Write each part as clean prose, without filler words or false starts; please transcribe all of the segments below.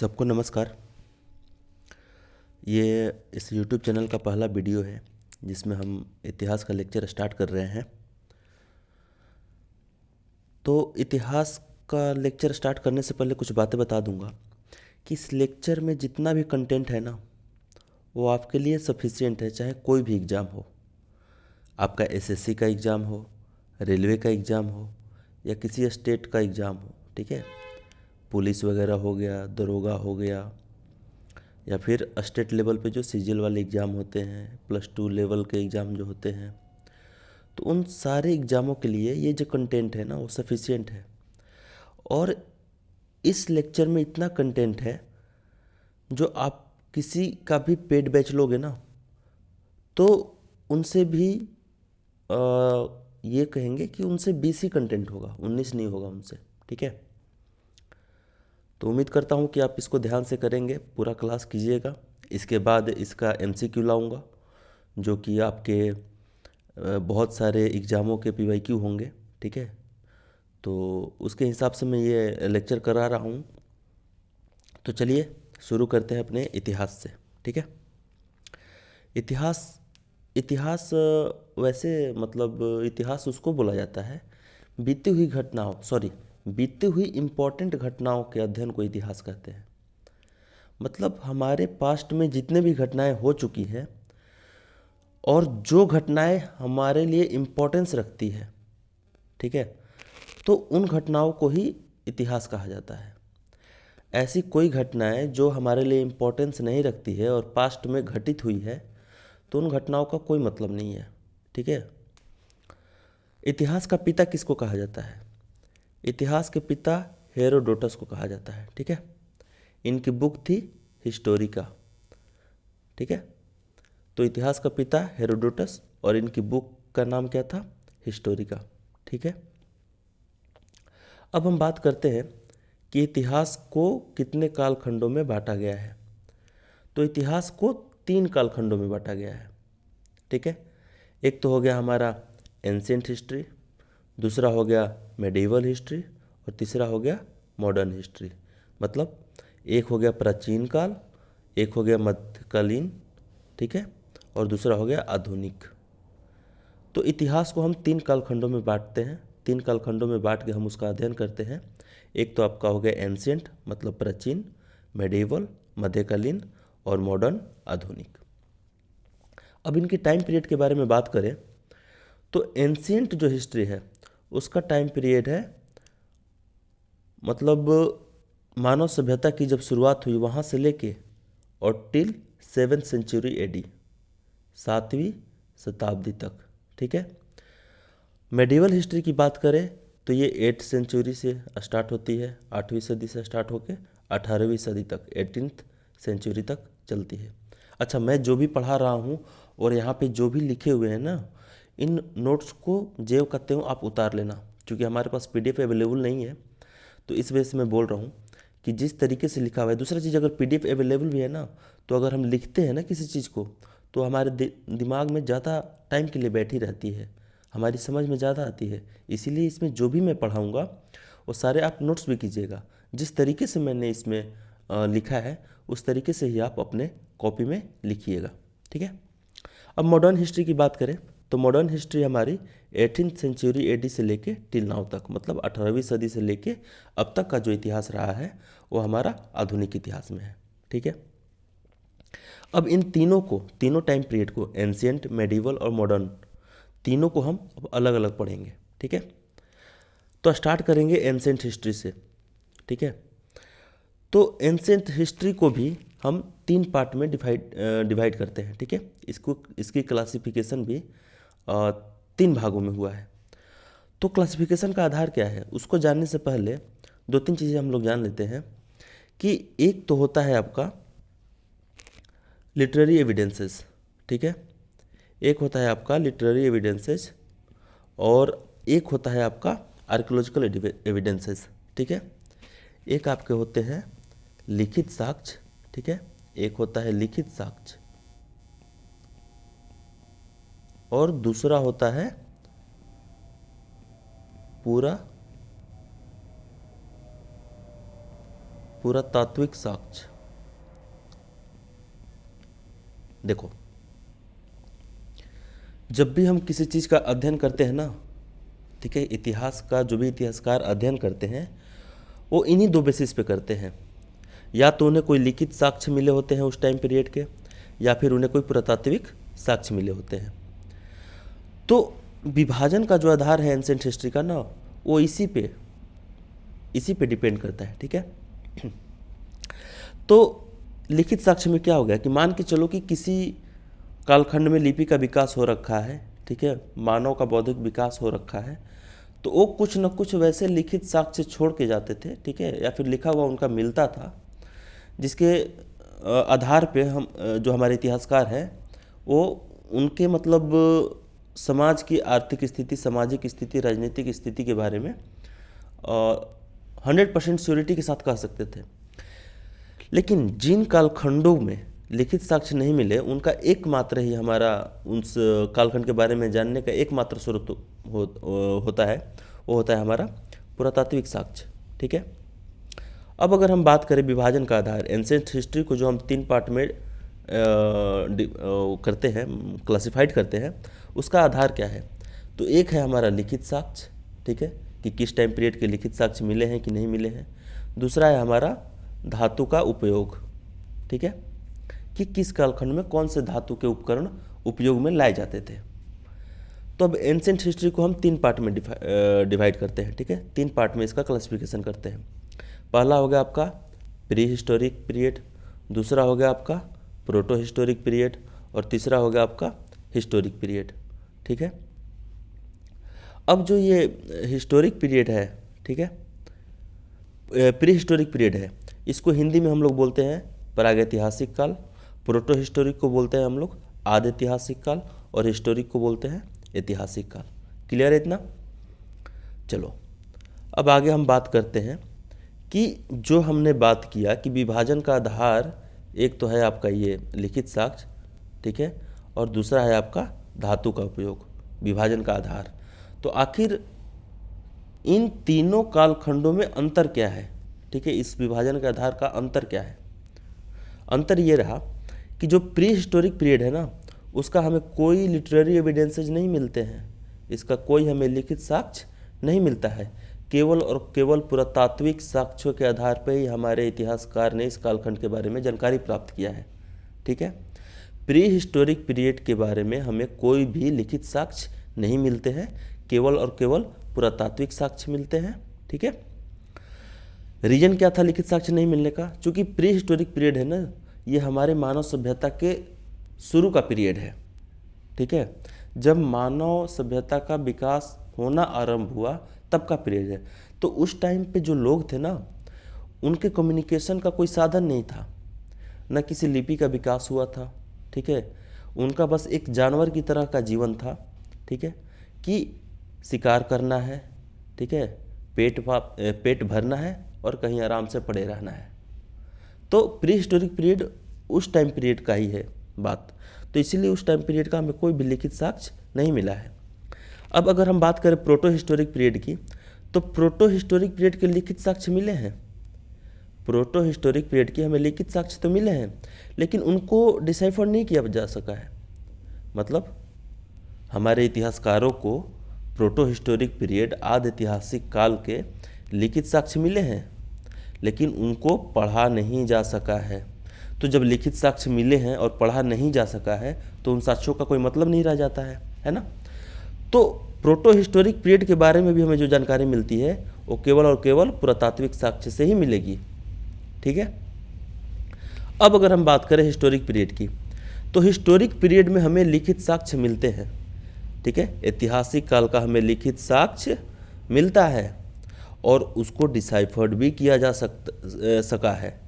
सबको नमस्कार। ये इस YouTube चैनल का पहला वीडियो है जिसमें हम इतिहास का लेक्चर स्टार्ट कर रहे हैं। तो इतिहास का लेक्चर स्टार्ट करने से पहले कुछ बातें बता दूंगा कि इस लेक्चर में जितना भी कंटेंट है ना, वो आपके लिए सफिशिएंट है, चाहे कोई भी एग्ज़ाम हो। आपका एसएससी का एग्ज़ाम हो, रेलवे का एग्ज़ाम हो, या किसी स्टेट का एग्ज़ाम हो, ठीक है। पुलिस वगैरह हो गया, दरोगा हो गया, या फिर स्टेट लेवल पे जो सीजीएल वाले एग्ज़ाम होते हैं, +2 लेवल के एग्ज़ाम जो होते हैं, तो उन सारे एग्ज़ामों के लिए ये जो कंटेंट है ना, वो सफिशिएंट है। और इस लेक्चर में इतना कंटेंट है जो आप किसी का भी पेड बैच लोगे ना, तो उनसे भी ये कहेंगे कि उनसे 20 ही कंटेंट होगा, 19 नहीं होगा उनसे, ठीक है। तो उम्मीद करता हूँ कि आप इसको ध्यान से करेंगे, पूरा क्लास कीजिएगा। इसके बाद इसका एमसीक्यू लाऊंगा जो कि आपके बहुत सारे एग्ज़ामों के पीवाईक्यू होंगे, ठीक है। तो उसके हिसाब से मैं ये लेक्चर करा रहा हूँ। तो चलिए शुरू करते हैं अपने इतिहास से, ठीक है। इतिहास इतिहास वैसे मतलब इतिहास उसको बोला जाता है बीती हुई घटनाओं बीती हुई इम्पोर्टेंट घटनाओं के अध्ययन को इतिहास कहते हैं। मतलब हमारे पास्ट में जितने भी घटनाएं हो चुकी हैं और जो घटनाएं हमारे लिए इम्पोर्टेंस रखती है, ठीक है, तो उन घटनाओं को ही इतिहास कहा जाता है। ऐसी कोई घटनाएं जो हमारे लिए इम्पोर्टेंस नहीं रखती है और पास्ट में घटित हुई है, तो उन घटनाओं का कोई मतलब नहीं है, ठीक है। इतिहास का पिता किसको कहा जाता है? इतिहास के पिता हेरोडोटस को कहा जाता है, ठीक है। इनकी बुक थी हिस्टोरिका, ठीक है। तो इतिहास का पिता हेरोडोटस और इनकी बुक का नाम क्या था? हिस्टोरिका, ठीक है। अब हम बात करते हैं कि इतिहास को कितने कालखंडों में बांटा गया है। तो इतिहास को 3 कालखंडों में बांटा गया है, ठीक है। एक तो हो गया हमारा एंशिएंट हिस्ट्री, दूसरा हो गया मेडिवल हिस्ट्री, और तीसरा हो गया मॉडर्न हिस्ट्री। मतलब एक हो गया प्राचीन काल, एक हो गया मध्यकालीन, ठीक है, और दूसरा हो गया आधुनिक। तो इतिहास को हम 3 कालखंडों में बांटते हैं। 3 कालखंडों में बांट के हम उसका अध्ययन करते हैं। एक तो आपका हो गया एंशिएंट मतलब प्राचीन, मेडिवल मध्यकालीन, और मॉडर्न आधुनिक। अब इनके टाइम पीरियड के बारे में बात करें तो एंशिएंट जो हिस्ट्री है उसका टाइम पीरियड है, मतलब मानव सभ्यता की जब शुरुआत हुई वहाँ से लेके और टिल 7th सेंचुरी एडी, 7वीं शताब्दी तक, ठीक है। मेडिवल हिस्ट्री की बात करें तो ये 8th सेंचुरी से स्टार्ट होती है, 8वीं सदी से स्टार्ट होकर 18वीं सदी तक, 18th सेंचुरी तक चलती है। अच्छा, मैं जो भी पढ़ा रहा हूँ और यहाँ पे जो भी लिखे हुए हैं ना, इन नोट्स को जेव करते हो आप उतार लेना, क्योंकि हमारे पास पीडीएफ अवेलेबल नहीं है। तो इस वजह से मैं बोल रहा हूँ कि जिस तरीके से लिखा हुआ है। दूसरा चीज़, अगर पीडीएफ अवेलेबल भी है ना, तो अगर हम लिखते हैं ना किसी चीज़ को, तो हमारे दिमाग में ज़्यादा टाइम के लिए बैठी रहती है, हमारी समझ में ज़्यादा आती है। इसीलिए इसमें जो भी मैं पढ़ाऊँगा वो सारे आप नोट्स भी कीजिएगा। जिस तरीके से मैंने इसमें लिखा है उस तरीके से ही आप अपने कॉपी में लिखिएगा, ठीक है। अब मॉडर्न हिस्ट्री की बात करें तो मॉडर्न हिस्ट्री हमारी 18th सेंचुरी एडी से लेके टिल नाउ तक, मतलब 18वीं सदी से लेके अब तक का जो इतिहास रहा है वो हमारा आधुनिक इतिहास में है, ठीक है। अब इन तीनों टाइम पीरियड को, एंशिएंट, मेडिवल और मॉडर्न, तीनों को हम अब अलग अलग पढ़ेंगे, ठीक है। तो स्टार्ट करेंगे एंशिएंट हिस्ट्री से, ठीक है। तो एंशिएंट हिस्ट्री को भी हम 3 पार्ट में डिवाइड करते हैं, ठीक है। इसकी क्लासिफिकेशन भी 3 भागों में हुआ है। तो क्लासिफिकेशन का आधार क्या है उसको जानने से पहले 2-3 चीज़ें हम लोग जान लेते हैं कि एक तो होता है आपका लिटरेरी एविडेंसेस, ठीक है। एक होता है आपका लिटरेरी एविडेंसेस और एक होता है आपका आर्कियोलॉजिकल एविडेंसेस, ठीक है। एक आपके होते हैं लिखित साक्ष्य, ठीक है, एक होता है लिखित साक्ष्य और दूसरा होता है पूरा पुरातात्विक साक्ष्य। देखो, जब भी हम किसी चीज़ का अध्ययन करते हैं ना, ठीक है, इतिहास का जो भी इतिहासकार अध्ययन करते हैं वो इन्हीं दो बेसिस पे करते हैं। या तो उन्हें कोई लिखित साक्ष्य मिले होते हैं उस टाइम पीरियड के, या फिर उन्हें कोई पुरातात्विक साक्ष्य मिले होते हैं। तो विभाजन का जो आधार है एंसेंट हिस्ट्री का ना, वो इसी पे डिपेंड करता है, ठीक है। तो लिखित साक्ष्य में क्या हो गया कि मान के चलो कि किसी कालखंड में लिपि का विकास हो रखा है, ठीक है, मानव का बौद्धिक विकास हो रखा है, तो वो कुछ न कुछ वैसे लिखित साक्ष्य छोड़ के जाते थे, ठीक है, या फिर लिखा हुआ उनका मिलता था, जिसके आधार पे हम जो हमारे इतिहासकार हैं वो उनके मतलब समाज की आर्थिक स्थिति, सामाजिक स्थिति, राजनीतिक स्थिति के बारे में 100% श्योरिटी के साथ कह सकते थे। लेकिन जिन कालखंडों में लिखित साक्ष्य नहीं मिले, उनका एकमात्र ही हमारा उस कालखंड के बारे में जानने का एकमात्र स्रोत होता है, वो होता है हमारा पुरातात्विक साक्ष्य, ठीक है। अब अगर हम बात करें विभाजन का आधार, एंसेंट हिस्ट्री को जो हम 3 पार्ट में करते हैं, क्लासिफाइड करते हैं, उसका आधार क्या है? तो एक है हमारा लिखित साक्ष्य, ठीक है, कि किस टाइम पीरियड के लिखित साक्ष्य मिले हैं कि नहीं मिले हैं। दूसरा है हमारा धातु का उपयोग, ठीक है, कि किस कालखंड में कौन से धातु के उपकरण उपयोग में लाए जाते थे। तो अब एंसेंट हिस्ट्री को हम 3 पार्ट में डिवाइड करते हैं, ठीक है, 3 पार्ट में इसका क्लासिफिकेशन करते हैं। पहला हो गया आपका प्री हिस्टोरिक पीरियड, दूसरा हो गया आपका प्रोटो हिस्टोरिक पीरियड, और तीसरा हो गया आपका हिस्टोरिक पीरियड, ठीक है। अब जो ये हिस्टोरिक पीरियड है, ठीक है, प्री हिस्टोरिक पीरियड है, इसको हिंदी में हम लोग बोलते हैं प्रागैतिहासिक काल, प्रोटो हिस्टोरिक को बोलते हैं हम लोग आद ऐतिहासिक काल, और हिस्टोरिक को बोलते हैं ऐतिहासिक काल। क्लियर है इतना? चलो अब आगे हम बात करते हैं कि जो हमने बात किया कि विभाजन का आधार एक तो है आपका ये लिखित साक्ष्य, ठीक है, और दूसरा है आपका धातु का उपयोग, विभाजन का आधार। तो आखिर इन तीनों कालखंडों में अंतर क्या है, ठीक है, इस विभाजन के आधार का अंतर क्या है? अंतर ये रहा कि जो प्री हिस्टोरिक पीरियड है ना, उसका हमें कोई लिटरेरी एविडेंसेज नहीं मिलते हैं, इसका कोई हमें लिखित साक्ष्य नहीं मिलता है। केवल और केवल पुरातात्विक साक्ष्यों के आधार पर ही हमारे इतिहासकार ने इस कालखंड के बारे में जानकारी प्राप्त किया है, ठीक है। प्री हिस्टोरिक पीरियड के बारे में हमें कोई भी लिखित साक्ष्य नहीं मिलते हैं, केवल और केवल पुरातात्विक साक्ष्य मिलते हैं, ठीक है। रीजन क्या था लिखित साक्ष्य नहीं मिलने का? चूँकि प्री हिस्टोरिक पीरियड है ना, ये हमारे मानव सभ्यता के शुरू का पीरियड है, ठीक है, जब मानव सभ्यता का विकास होना आरंभ हुआ तब का पीरियड है। तो उस टाइम पे जो लोग थे ना, उनके कम्युनिकेशन का कोई साधन नहीं था, न किसी लिपि का विकास हुआ था, ठीक है, उनका बस एक जानवर की तरह का जीवन था, ठीक है, कि शिकार करना है, ठीक है, पेट भरना है और कहीं आराम से पड़े रहना है। तो प्री हिस्टोरिक पीरियड उस टाइम पीरियड का ही है बात, तो इसीलिए उस टाइम पीरियड का हमें कोई भी लिखित साक्ष्य नहीं मिला है। अब अगर हम बात करें प्रोटो हिस्टोरिक पीरियड की, तो प्रोटो हिस्टोरिक पीरियड के लिखित साक्ष्य मिले हैं। प्रोटो हिस्टोरिक पीरियड के हमें लिखित साक्ष्य तो मिले हैं, लेकिन उनको डिसाइफर नहीं किया जा सका है। मतलब हमारे इतिहासकारों को प्रोटो हिस्टोरिक पीरियड आदि ऐतिहासिक काल के लिखित साक्ष्य मिले हैं, लेकिन उनको पढ़ा नहीं जा सका है। तो जब लिखित साक्ष्य मिले हैं और पढ़ा नहीं जा सका है, तो उन साक्ष्यों का कोई मतलब नहीं रह जाता है ना। तो प्रोटो हिस्टोरिक पीरियड के बारे में भी हमें जो जानकारी मिलती है वो केवल और केवल पुरातात्विक साक्ष्य से ही मिलेगी, ठीक है। अब अगर हम बात करें हिस्टोरिक पीरियड की, तो हिस्टोरिक पीरियड में हमें लिखित साक्ष्य मिलते हैं, ठीक है, ऐतिहासिक काल का हमें लिखित साक्ष्य मिलता है और उसको डिसाइफर्ड भी किया जा सका है।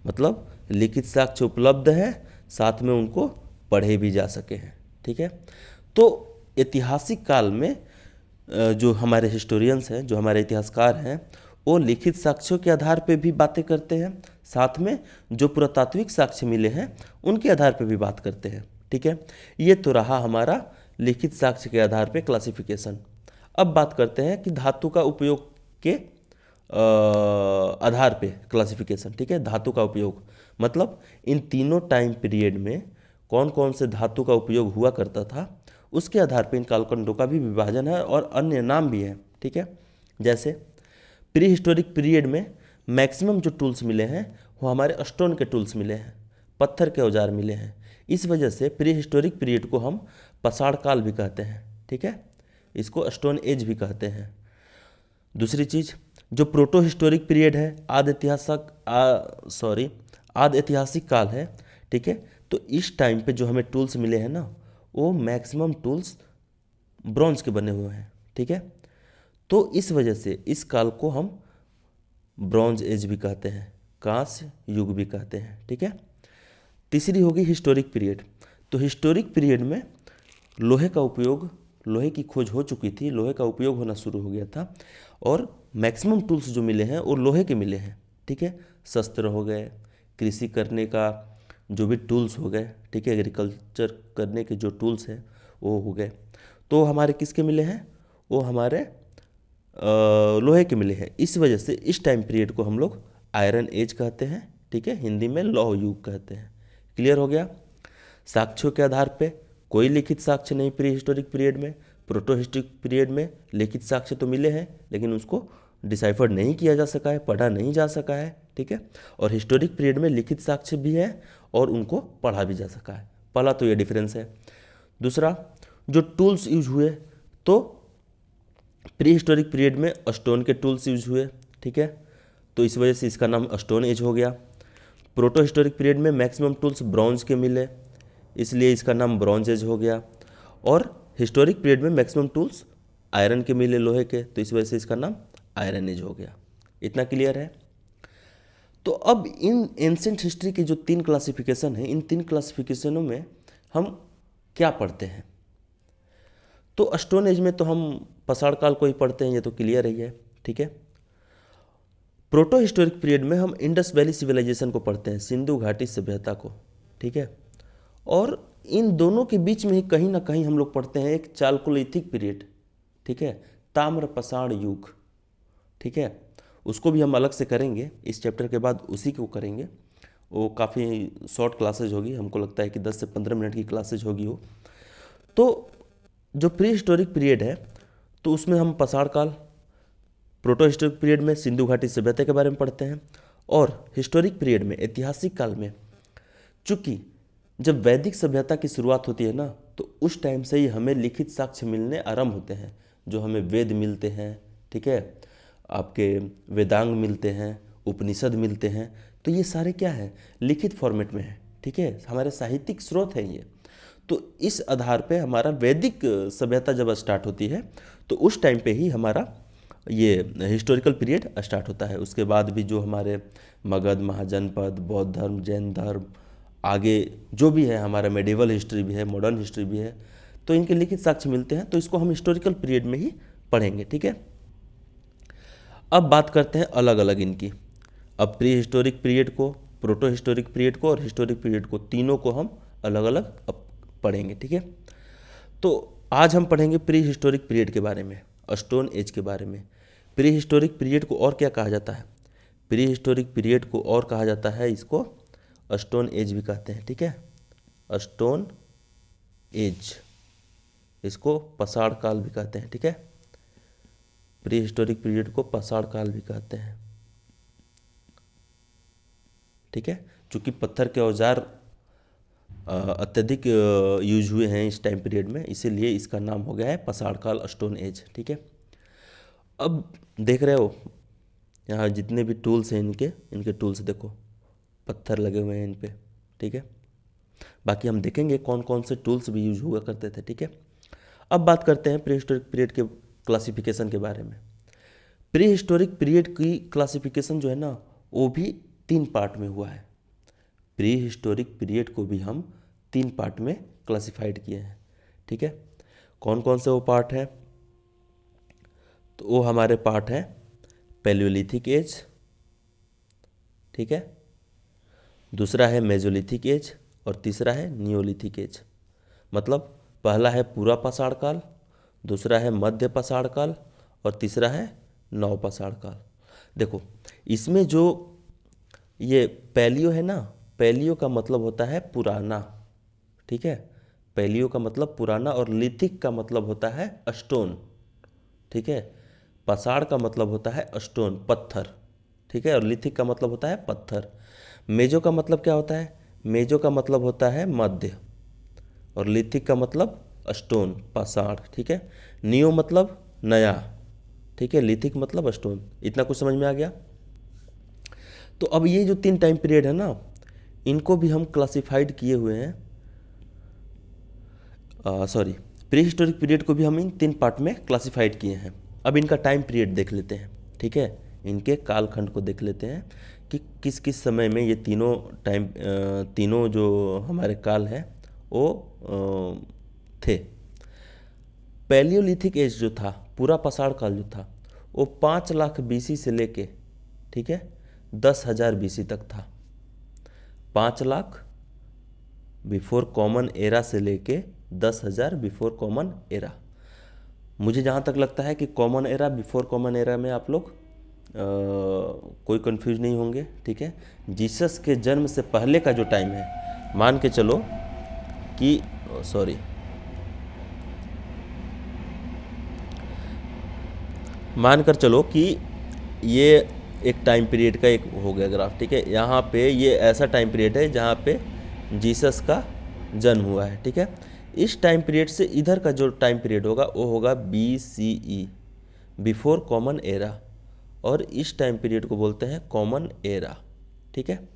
मतलब लिखित साक्ष्य उपलब्ध है, साथ में उनको पढ़े भी जा सके हैं, ठीक है। तो ऐतिहासिक काल में जो हमारे हिस्टोरियंस हैं, जो हमारे इतिहासकार हैं, वो लिखित साक्ष्यों के आधार पे भी बातें करते हैं, साथ में जो पुरातात्विक साक्ष्य मिले हैं उनके आधार पे भी बात करते हैं, ठीक है। ये तो रहा हमारा लिखित साक्ष्य के आधार पे क्लासिफिकेशन। अब बात करते हैं कि धातु का उपयोग के आधार पे क्लासिफिकेशन, ठीक है, धातु का उपयोग, मतलब इन तीनों टाइम पीरियड में कौन कौन से धातु का उपयोग हुआ करता था, उसके आधार पे इन कालखंडों का भी विभाजन है और अन्य नाम भी है, ठीक है। जैसे प्री हिस्टोरिक पीरियड में मैक्सिमम जो टूल्स मिले हैं वो हमारे स्टोन के टूल्स मिले हैं, पत्थर के औजार मिले हैं। इस वजह से प्री हिस्टोरिक पीरियड को हम पसाड़ काल भी कहते हैं, ठीक है, इसको स्टोन एज भी कहते हैं। दूसरी चीज़, जो प्रोटो हिस्टोरिक पीरियड है, आद ऐतिहासिक काल है, ठीक है, तो इस टाइम पे जो हमें टूल्स मिले हैं ना, वो मैक्सिमम टूल्स ब्रॉन्ज के बने हुए हैं, ठीक है। तो इस वजह से इस काल को हम ब्रॉन्ज एज भी कहते हैं, कांस्य युग भी कहते हैं, ठीक है। तीसरी होगी हिस्टोरिक पीरियड। तो हिस्टोरिक पीरियड में लोहे का उपयोग, लोहे की खोज हो चुकी थी, लोहे का उपयोग होना शुरू हो गया था और मैक्सिमम टूल्स जो मिले हैं वो लोहे के मिले हैं, ठीक है। शस्त्र हो गए, कृषि करने का जो भी टूल्स हो गए, ठीक है, एग्रीकल्चर करने के जो टूल्स हैं वो हो गए, तो हमारे किसके मिले हैं, वो हमारे लोहे के मिले हैं। इस वजह से इस टाइम पीरियड को हम लोग आयरन एज कहते हैं, ठीक है, हिंदी में लौह युग कहते हैं। क्लियर हो गया। साक्ष्यों के आधार पे कोई लिखित साक्ष्य नहीं प्री हिस्टोरिक पीरियड में, प्रोटो हिस्टोरिक पीरियड में लिखित साक्ष्य तो मिले हैं लेकिन उसको डिसाइफर नहीं किया जा सका है, पढ़ा नहीं जा सका है, ठीक है। और हिस्टोरिक पीरियड में लिखित साक्ष्य भी है और उनको पढ़ा भी जा सका है। पहला तो ये डिफरेंस है। दूसरा, जो टूल्स यूज हुए, तो प्री हिस्टोरिक पीरियड में स्टोन के टूल्स यूज हुए, ठीक है, तो इस वजह से इसका नाम स्टोन एज हो गया। प्रोटो हिस्टोरिक पीरियड में मैक्सिमम टूल्स ब्रॉन्ज के मिले, इसलिए इसका नाम ब्रॉन्ज एज हो गया। और हिस्टोरिक पीरियड में मैक्सिमम टूल्स आयरन के मिले, लोहे के, तो इस वजह से इसका नाम आयरन एज हो गया। इतना क्लियर है। तो अब इन एंशिएंट हिस्ट्री की जो 3 क्लासिफिकेशन है, इन 3 क्लासिफिकेशनों में हम क्या पढ़ते हैं। तो स्टोन एज में तो हम पसाड़ काल को ही पढ़ते हैं, ये तो क्लियर ही है, ठीक है। प्रोटो हिस्टोरिक पीरियड में हम इंडस वैली सिविलाइजेशन को पढ़ते हैं, सिंधु घाटी सभ्यता को, ठीक है। और इन दोनों के बीच में ही कहीं ना कहीं हम लोग पढ़ते हैं एक चालकोलिथिक पीरियड, ठीक है, ताम्र पसाड़ युग, ठीक है, उसको भी हम अलग से करेंगे, इस चैप्टर के बाद उसी को करेंगे। वो काफ़ी शॉर्ट क्लासेज होगी, हमको लगता है कि 10 से 15 मिनट की क्लासेज होगी वो। तो जो प्री हिस्टोरिक पीरियड है, तो उसमें हम पसाड़ काल, प्रोटो हिस्टोरिक पीरियड में सिंधु घाटी सभ्यता के बारे में पढ़ते हैं, और हिस्टोरिक पीरियड में, ऐतिहासिक काल में, चूँकि जब वैदिक सभ्यता की शुरुआत होती है ना, तो उस टाइम से ही हमें लिखित साक्ष्य मिलने आरंभ होते हैं, जो हमें वेद मिलते हैं, ठीक है, आपके वेदांग मिलते हैं, उपनिषद मिलते हैं, तो ये सारे क्या है, लिखित फॉर्मेट में है, ठीक है, हमारे साहित्यिक स्रोत हैं ये। तो इस आधार पे हमारा वैदिक सभ्यता जब स्टार्ट होती है, तो उस टाइम पे ही हमारा ये हिस्टोरिकल पीरियड स्टार्ट होता है। उसके बाद भी जो हमारे मगध, महाजनपद, बौद्ध धर्म, जैन धर्म, आगे जो भी है हमारा मेडिवल हिस्ट्री भी है, मॉडर्न हिस्ट्री भी है, तो इनके लिखित साक्ष्य मिलते हैं, तो इसको हम हिस्टोरिकल पीरियड में ही पढ़ेंगे, ठीक है। अब बात करते हैं अलग अलग इनकी। अब प्री हिस्टोरिक पीरियड को, प्रोटो हिस्टोरिक पीरियड को और हिस्टोरिक पीरियड को, तीनों को हम अलग अलग अब पढ़ेंगे, ठीक है। तो आज हम पढ़ेंगे प्री हिस्टोरिक पीरियड के बारे में, स्टोन एज के बारे में। प्री हिस्टोरिक पीरियड को और क्या कहा जाता है, प्री हिस्टोरिक पीरियड को और कहा जाता है, इसको स्टोन एज भी कहते हैं, ठीक है, स्टोन एज, इसको पसाड़ काल भी कहते हैं, ठीक है। प्री हिस्टोरिक पीरियड को पसाड़ काल भी कहते हैं, ठीक है, चूँकि पत्थर के औजार अत्यधिक यूज हुए हैं इस टाइम पीरियड में, इसीलिए इसका नाम हो गया है पसाड़ काल, स्टोन एज, ठीक है। अब देख रहे हो यहाँ जितने भी टूल्स हैं, इनके टूल्स देखो, पत्थर लगे हुए हैं इन पे, ठीक है। बाकी हम देखेंगे कौन कौन से टूल्स भी यूज हुआ करते थे, ठीक है। अब बात करते हैं प्री हिस्टोरिक पीरियड के क्लासिफिकेशन के बारे में। प्री हिस्टोरिक पीरियड की क्लासिफिकेशन जो है ना, वो भी 3 पार्ट में हुआ है। प्री हिस्टोरिक पीरियड को भी हम 3 पार्ट में क्लासिफाइड किए हैं, ठीक है। कौन कौन से वो पार्ट हैं, तो वो हमारे पार्ट हैं पैलियोलिथिक एज, ठीक है, दूसरा है मेजोलिथिक एज और तीसरा है नियोलिथिक एज। मतलब पहला है पूरा पसाड़ काल, दूसरा है मध्य पसाड़ काल और तीसरा है नव पसाड़ काल। देखो इसमें जो ये पैलियो है ना, पैलियो का मतलब होता है पुराना, ठीक है। पैलियो का मतलब पुराना और लिथिक का मतलब होता है स्टोन, ठीक है। पसाड़ का मतलब होता है स्टोन, पत्थर, ठीक है। और लिथिक का मतलब होता है पत्थर। मेजो का मतलब क्या होता है? मेजो का मतलब होता है मध्य, और लिथिक का मतलब स्टोन, पसाड़, ठीक है। नियो मतलब नया, ठीक है। लिथिक मतलब स्टोन। इतना कुछ समझ में आ गया? तो अब ये जो 3 टाइम पीरियड है ना, इनको भी हम क्लासिफाइड किए हुए हैं, सॉरी, प्री हिस्टोरिक पीरियड को भी हम इन 3 पार्ट में क्लासिफाइड किए हैं। अब इनका टाइम पीरियड देख लेते हैं, ठीक है। इनके कालखंड को देख लेते हैं कि किस किस समय में ये तीनों जो हमारे काल हैं वो थे। पैलियोलिथिक एज जो था, पूरा पसाड़ काल जो था, वो 5 लाख बीसी से लेके, ठीक है, 10,000 बीसी तक था। 5 लाख बिफोर कॉमन एरा से लेके 10,000 बिफोर कॉमन एरा। मुझे जहाँ तक लगता है कि common era, before common era में आप लोग कोई कंफ्यूज नहीं होंगे, ठीक है। जीसस के जन्म से पहले का जो टाइम है, मान के चलो कि मान कर चलो कि ये एक टाइम पीरियड का एक हो गया ग्राफ, ठीक है। यहाँ पे ये ऐसा टाइम पीरियड है जहाँ पे जीसस का जन्म हुआ है, ठीक है। इस टाइम पीरियड से इधर का जो टाइम पीरियड होगा वो होगा BCE, बिफोर कॉमन एरा, और इस टाइम पीरियड को बोलते हैं कॉमन एरा, ठीक है।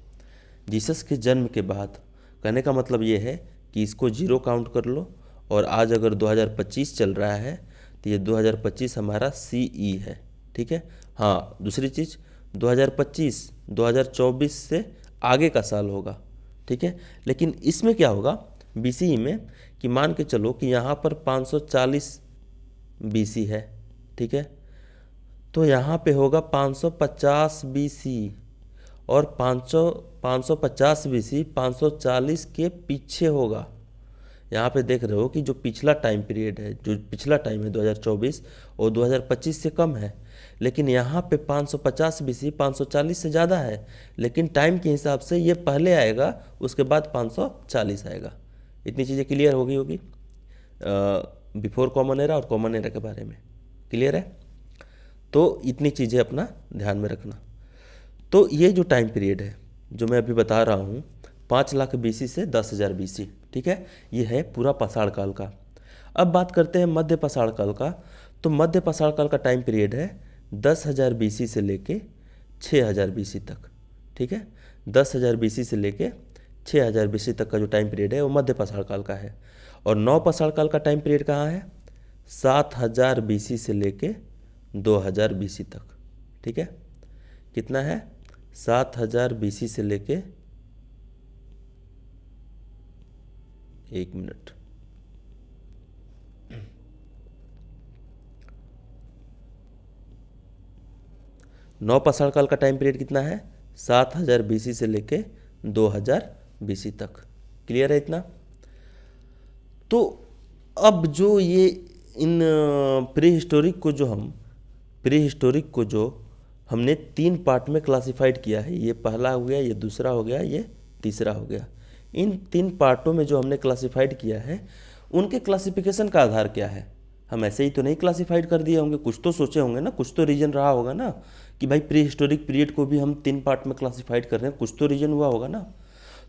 जीसस के जन्म के बाद, कहने का मतलब ये है कि इसको 0 काउंट कर लो, और आज अगर 2025 चल रहा है तो ये 2025 हमारा CE है, ठीक है। हाँ, दूसरी चीज़ 2025 2024 से आगे का साल होगा, ठीक है। लेकिन इसमें क्या होगा BCE में, कि मान के चलो कि यहाँ पर 540 BC है, ठीक है। तो यहाँ पे होगा 550 BC, और 550 BC 540 के पीछे होगा। यहाँ पे देख रहे हो कि जो पिछला टाइम पीरियड है, जो पिछला टाइम है 2024, और 2025 से कम है, लेकिन यहाँ पे 550 BC 540 से ज़्यादा है, लेकिन टाइम के हिसाब से ये पहले आएगा, उसके बाद 540 आएगा। इतनी चीज़ें क्लियर हो गई होगी बिफोर कॉमन एरा और कॉमन एरा के बारे में, क्लियर है? तो इतनी चीज़ें अपना ध्यान में रखना। तो ये जो टाइम पीरियड है जो मैं अभी बता रहा हूँ, 5 लाख BC से 10,000 BC, ठीक है, ये है पूरा पसाड़ काल का। अब बात करते हैं मध्य पसाड़ काल का। तो मध्य पसाड़ काल का टाइम पीरियड है 10,000 BC से लेके 6,000 BC तक, ठीक है। 10,000 BC से लेके 6,000 BC तक का जो टाइम पीरियड है वो मध्य पसाड़ काल का है। और नौ पसाड़ काल का टाइम पीरियड कहाँ है? 7,000 BC से लेके 2,000 BC तक, ठीक है। कितना है? 7,000 BC से लेके, एक मिनट, नौ पसाड़ काल का टाइम पीरियड कितना है? 7,000 BC से लेके 2,000 BC तक, क्लियर है इतना? तो अब जो ये इन प्री हिस्टोरिक को जो हमने 3 पार्ट में क्लासिफाइड किया है, ये पहला हो गया, ये दूसरा हो गया, ये तीसरा हो गया। इन 3 पार्टों में जो हमने क्लासिफाइड किया है, उनके क्लासिफिकेशन का आधार क्या है? हम ऐसे ही तो नहीं क्लासिफाइड कर दिए होंगे, कुछ तो सोचे होंगे ना, कुछ तो रीजन रहा होगा ना, कि भाई प्री हिस्टोरिक पीरियड को भी हम 3 पार्ट में क्लासिफाइड कर रहे हैं, कुछ तो रीजन हुआ होगा ना।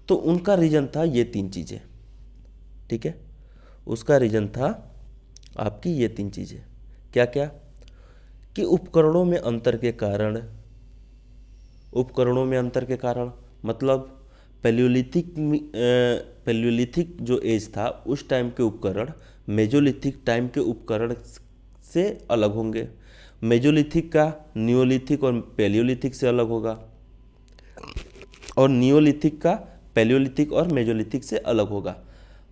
तो उनका रीजन था ये 3 चीज़ें, ठीक है। उसका रीजन था आपकी ये 3 चीज़ें। क्या क्या? कि उपकरणों में अंतर के कारण, मतलब पैलियोलिथिक जो एज था उस टाइम के उपकरण मेजोलिथिक टाइम के उपकरण से अलग होंगे। मेजोलिथिक का नियोलिथिक और पैलियोलिथिक से अलग होगा, और नियोलिथिक का पैलियोलिथिक और मेजोलिथिक से अलग होगा।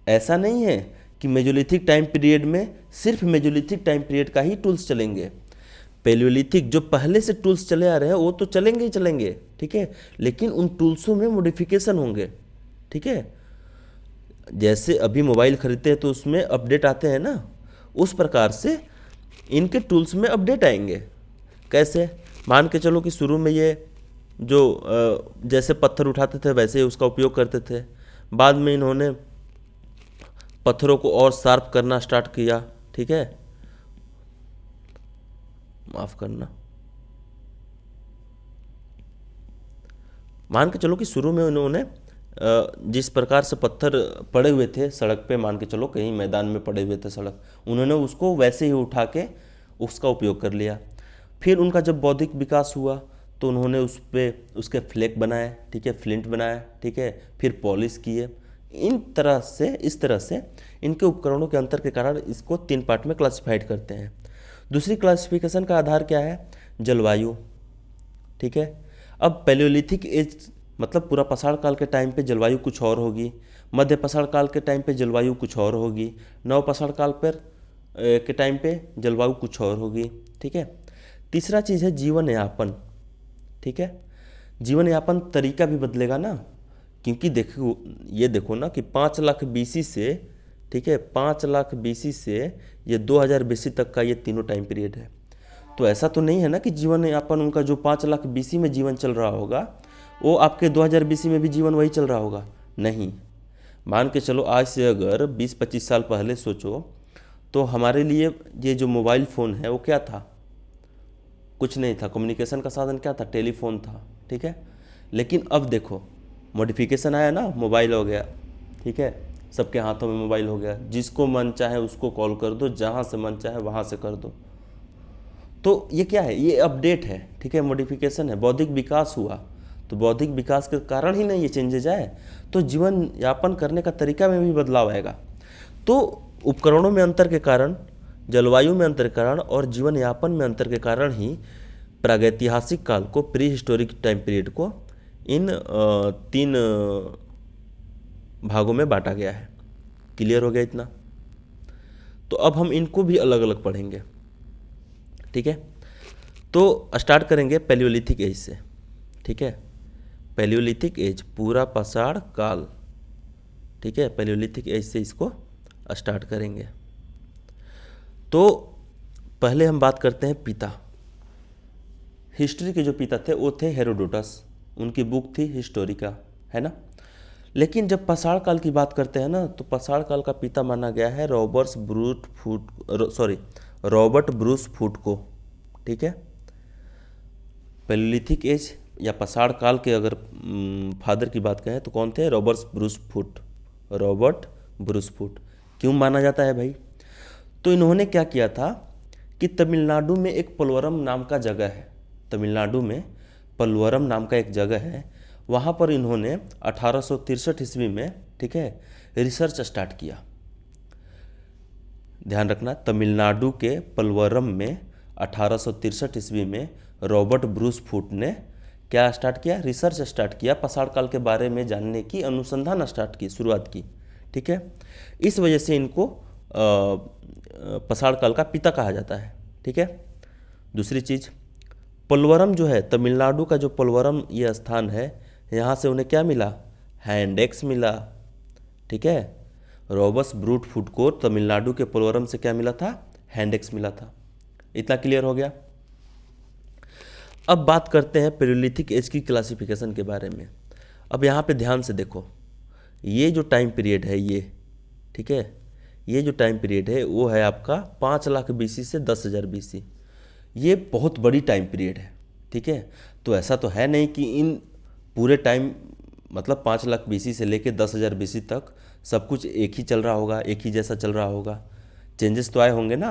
ऐसा नहीं है कि मेजोलिथिक टाइम पीरियड में सिर्फ मेजोलिथिक टाइम पीरियड का ही टूल्स चलेंगे। पैलियोलिथिक जो पहले से टूल्स चले आ रहे हैं वो तो चलेंगे ही चलेंगे, ठीक है, लेकिन उन टूल्सों में मॉडिफिकेशन होंगे, ठीक है। जैसे अभी मोबाइल खरीदते हैं तो उसमें अपडेट आते हैं ना, उस प्रकार से इनके टूल्स में अपडेट आएंगे। कैसे? मान के चलो कि शुरू में ये जो जैसे पत्थर उठाते थे वैसे ही उसका उपयोग करते थे। बाद में इन्होंने पत्थरों को और शार्प करना स्टार्ट किया, ठीक है, माफ करना। मान के चलो कि शुरू में उन्होंने जिस प्रकार से पत्थर पड़े हुए थे सड़क पे, मान के चलो कहीं मैदान में पड़े हुए थे सड़क, उन्होंने उसको वैसे ही उठा के उसका उपयोग कर लिया। फिर उनका जब बौद्धिक विकास हुआ तो उन्होंने उस पर उसके फ्लेक बनाए, ठीक है, फ्लिंट बनाए, ठीक है, फिर पॉलिश किए। इस तरह से इनके उपकरणों के अंतर के कारण इसको 3 पार्ट में क्लासिफाइड करते हैं। दूसरी क्लासिफिकेशन का आधार क्या है? जलवायु, ठीक है। अब पैलियोलिथिक एज मतलब पूरा पसाड़ काल के टाइम पे जलवायु कुछ और होगी, मध्य पसाड़ काल के टाइम पे जलवायु कुछ और होगी, नव पसाड़ काल पर के टाइम पे जलवायु कुछ और होगी, ठीक है। तीसरा चीज़ है जीवन यापन, ठीक है। जीवन यापन तरीका भी बदलेगा ना, क्योंकि देखो ये देखो ना कि 5 लाख बीसी से, ठीक है, 5 लाख बीसी से ये 2000 बीसी तक का ये तीनों टाइम पीरियड है। तो ऐसा तो नहीं है ना कि जीवन यापन उनका जो 5 लाख बीसी में जीवन चल रहा होगा वो आपके 2000 बीसी में भी जीवन वही चल रहा होगा, नहीं। मान के चलो आज से अगर 20-25 साल पहले सोचो तो हमारे लिए ये जो मोबाइल फ़ोन है वो क्या था? कुछ नहीं था। कम्युनिकेशन का साधन क्या था? टेलीफोन था, ठीक है। लेकिन अब देखो मॉडिफिकेशन आया ना, मोबाइल हो गया, ठीक है, सबके हाथों में मोबाइल हो गया, जिसको मन चाहे उसको कॉल कर दो, जहाँ से मन चाहे वहाँ से कर दो। तो ये क्या है? ये अपडेट है, ठीक है, मॉडिफिकेशन है, बौद्धिक विकास हुआ। तो बौद्धिक विकास के कारण ही नहीं ये चेंजेज आए, तो जीवन यापन करने का तरीका में भी बदलाव आएगा। तो उपकरणों में अंतर के कारण, जलवायु में अंतर के कारण और जीवन यापन में अंतर के कारण ही प्रागैतिहासिक काल को, प्री हिस्टोरिक टाइम पीरियड को इन 3 भागों में बांटा गया है। क्लियर हो गया इतना? तो अब हम इनको भी अलग अलग पढ़ेंगे, ठीक है। तो स्टार्ट करेंगे पैलियोलिथिक एज से, ठीक है। पैलियोलिथिक एज पूरा पसाड़ काल, ठीक है, पैलियोलिथिक एज से इसको स्टार्ट करेंगे। तो पहले हम बात करते हैं पिता। हिस्ट्री के जो पिता थे वो थे हेरोडोटस, उनकी बुक थी हिस्टोरिका, है ना। लेकिन जब पसाड़ काल की बात करते हैं ना तो पसाड़ काल का पिता माना गया है रॉबर्ट ब्रूस फूट को, ठीक है। पैलियोलिथिक एज या पसाड़ काल के अगर फादर की बात करें तो कौन थे? Robert Bruce Foote. क्यों माना जाता है भाई? तो इन्होंने क्या किया था कि तमिलनाडु में एक पलवरम नाम का जगह है, तमिलनाडु में पलवरम नाम का एक जगह है, वहाँ पर इन्होंने 1863 ईस्वी में, ठीक है, रिसर्च स्टार्ट किया। ध्यान रखना, तमिलनाडु के पलवरम में 1863 ईस्वी में रॉबर्ट ब्रूस फूट ने क्या स्टार्ट किया? रिसर्च स्टार्ट किया, पसाड़ काल के बारे में जानने की अनुसंधान स्टार्ट की, शुरुआत की, ठीक है। इस वजह से इनको पसाड़ काल का पिता कहा जाता है, ठीक है। दूसरी चीज़, पलवरम जो है, तमिलनाडु का जो पलवरम ये स्थान है, यहाँ से उन्हें क्या मिला? हैंड एक्स मिला, ठीक है। रॉबर्ट ब्रूस फूट को तमिलनाडु के पलवरम से क्या मिला था? हैंड एक्स मिला था। इतना क्लियर हो गया? अब बात करते हैं पैलियोलिथिक एज की क्लासिफिकेशन के बारे में। अब यहाँ पे ध्यान से देखो, ये जो टाइम पीरियड है ये, ठीक है, ये जो टाइम पीरियड है वो है आपका 5 लाख बीसी से 10,000 बीसी। ये बहुत बड़ी टाइम पीरियड है, ठीक है। तो ऐसा तो है नहीं कि इन पूरे टाइम मतलब 5 लाख बीसी से लेके 10,000 बीसी तक सब कुछ एक ही चल रहा होगा, एक ही जैसा चल रहा होगा। चेंजेस तो आए होंगे ना।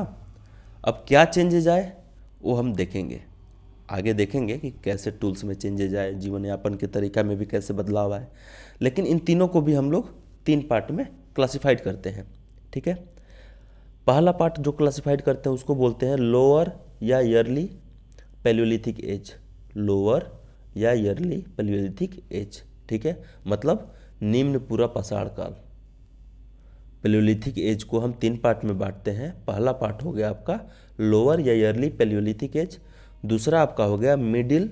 अब क्या चेंजेज आए वो हम देखेंगे, आगे देखेंगे कि कैसे टूल्स में चेंजेज आए, जीवन यापन के तरीका में भी कैसे बदलाव आए। लेकिन इन तीनों को भी हम लोग 3 पार्ट में क्लासिफाइड करते हैं, ठीक है। पहला पार्ट जो क्लासिफाइड करते हैं उसको बोलते हैं लोअर या ईयरली पैलियोलिथिक एज, लोअर या ईयरली पैलियोलिथिक एज, ठीक है, मतलब निम्न पूरा पसाड़ काल। पैलियोलिथिक एज को हम 3 पार्ट में बांटते हैं। पहला पार्ट हो गया आपका लोअर या ईयरली पैलियोलिथिक एज, दूसरा आपका हो गया मिडिल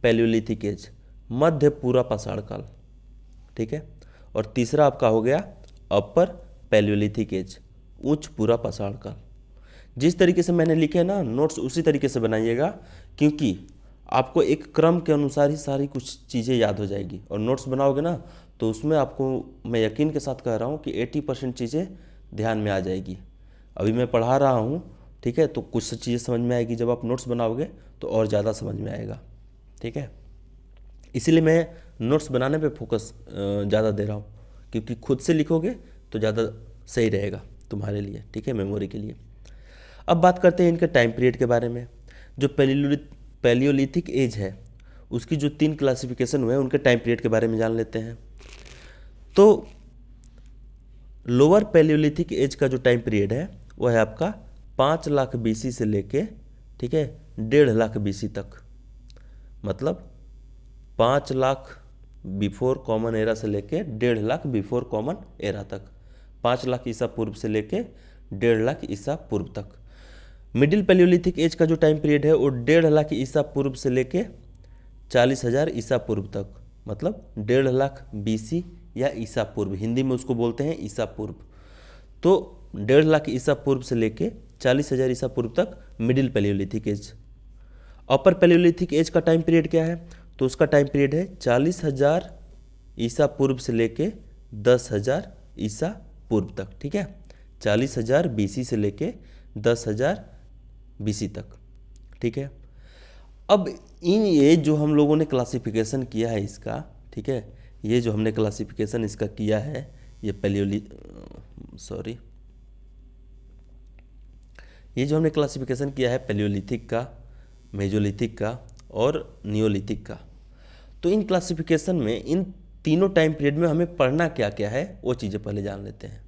पैलियोलिथिक एज, मध्य पूरा पसाड़ काल, ठीक है, और तीसरा आपका हो गया अपर पैलियोलिथिक एज, उच्च पूरा पसाड़ काल। जिस तरीके से मैंने लिखे ना नोट्स उसी तरीके से बनाइएगा, क्योंकि आपको एक क्रम के अनुसार ही सारी कुछ चीज़ें याद हो जाएगी। और नोट्स बनाओगे ना तो उसमें आपको मैं यकीन के साथ कह रहा हूँ कि 80% चीज़ें ध्यान में आ जाएगी। अभी मैं पढ़ा रहा हूँ, ठीक है, तो कुछ चीज़ें समझ में आएगी, जब आप नोट्स बनाओगे तो और ज़्यादा समझ में आएगा, ठीक है। इसीलिए मैं नोट्स बनाने पे फोकस ज़्यादा दे रहा हूँ, क्योंकि खुद से लिखोगे तो ज़्यादा सही रहेगा तुम्हारे लिए, ठीक है, मेमोरी के लिए। अब बात करते हैं इनके टाइम पीरियड के बारे में। जो पैलियोलिथिक एज है उसकी जो 3 क्लासिफिकेशन हुए हैं उनके टाइम पीरियड के बारे में जान लेते हैं। तो लोअर पैलियोलिथिक एज का जो टाइम पीरियड है वो है आपका 5 लाख BC से लेके, ठीक है, 1.5 लाख BC तक। मतलब 5 लाख बिफोर कॉमन एरा से लेके 1.5 लाख बिफोर कॉमन एरा तक, 5 लाख ईसा पूर्व से लेके 1.5 लाख ईसा पूर्व तक। मिडिल पैलियोलिथिक एज का जो टाइम पीरियड है वो 1.5 लाख ईसा पूर्व से लेके 40,000 ईसा पूर्व तक, मतलब 1.5 लाख BC या ईसा पूर्व, हिंदी में उसको बोलते हैं ईसा पूर्व। तो 1.5 लाख ईसा पूर्व से लेके 40,000 ईसा पूर्व तक middle palaeolithic age. Upper palaeolithic age का टाइम पीरियड क्या है? तो उसका टाइम पीरियड है 40,000 ईसा पूर्व से लेके 10,000 ईसा पूर्व तक, ठीक है, 40,000 BC से लेके 10,000 BC तक, ठीक है। अब ये जो हम लोगों ने क्लासिफिकेशन किया है इसका, ठीक है, ये जो हमने क्लासिफिकेशन इसका किया है, ये ये जो हमने क्लासिफिकेशन किया है पैलियोलिथिक का, मेजोलिथिक का और नियोलिथिक का, तो इन क्लासिफिकेशन में इन तीनों टाइम पीरियड में हमें पढ़ना क्या क्या है वो चीज़ें पहले जान लेते हैं।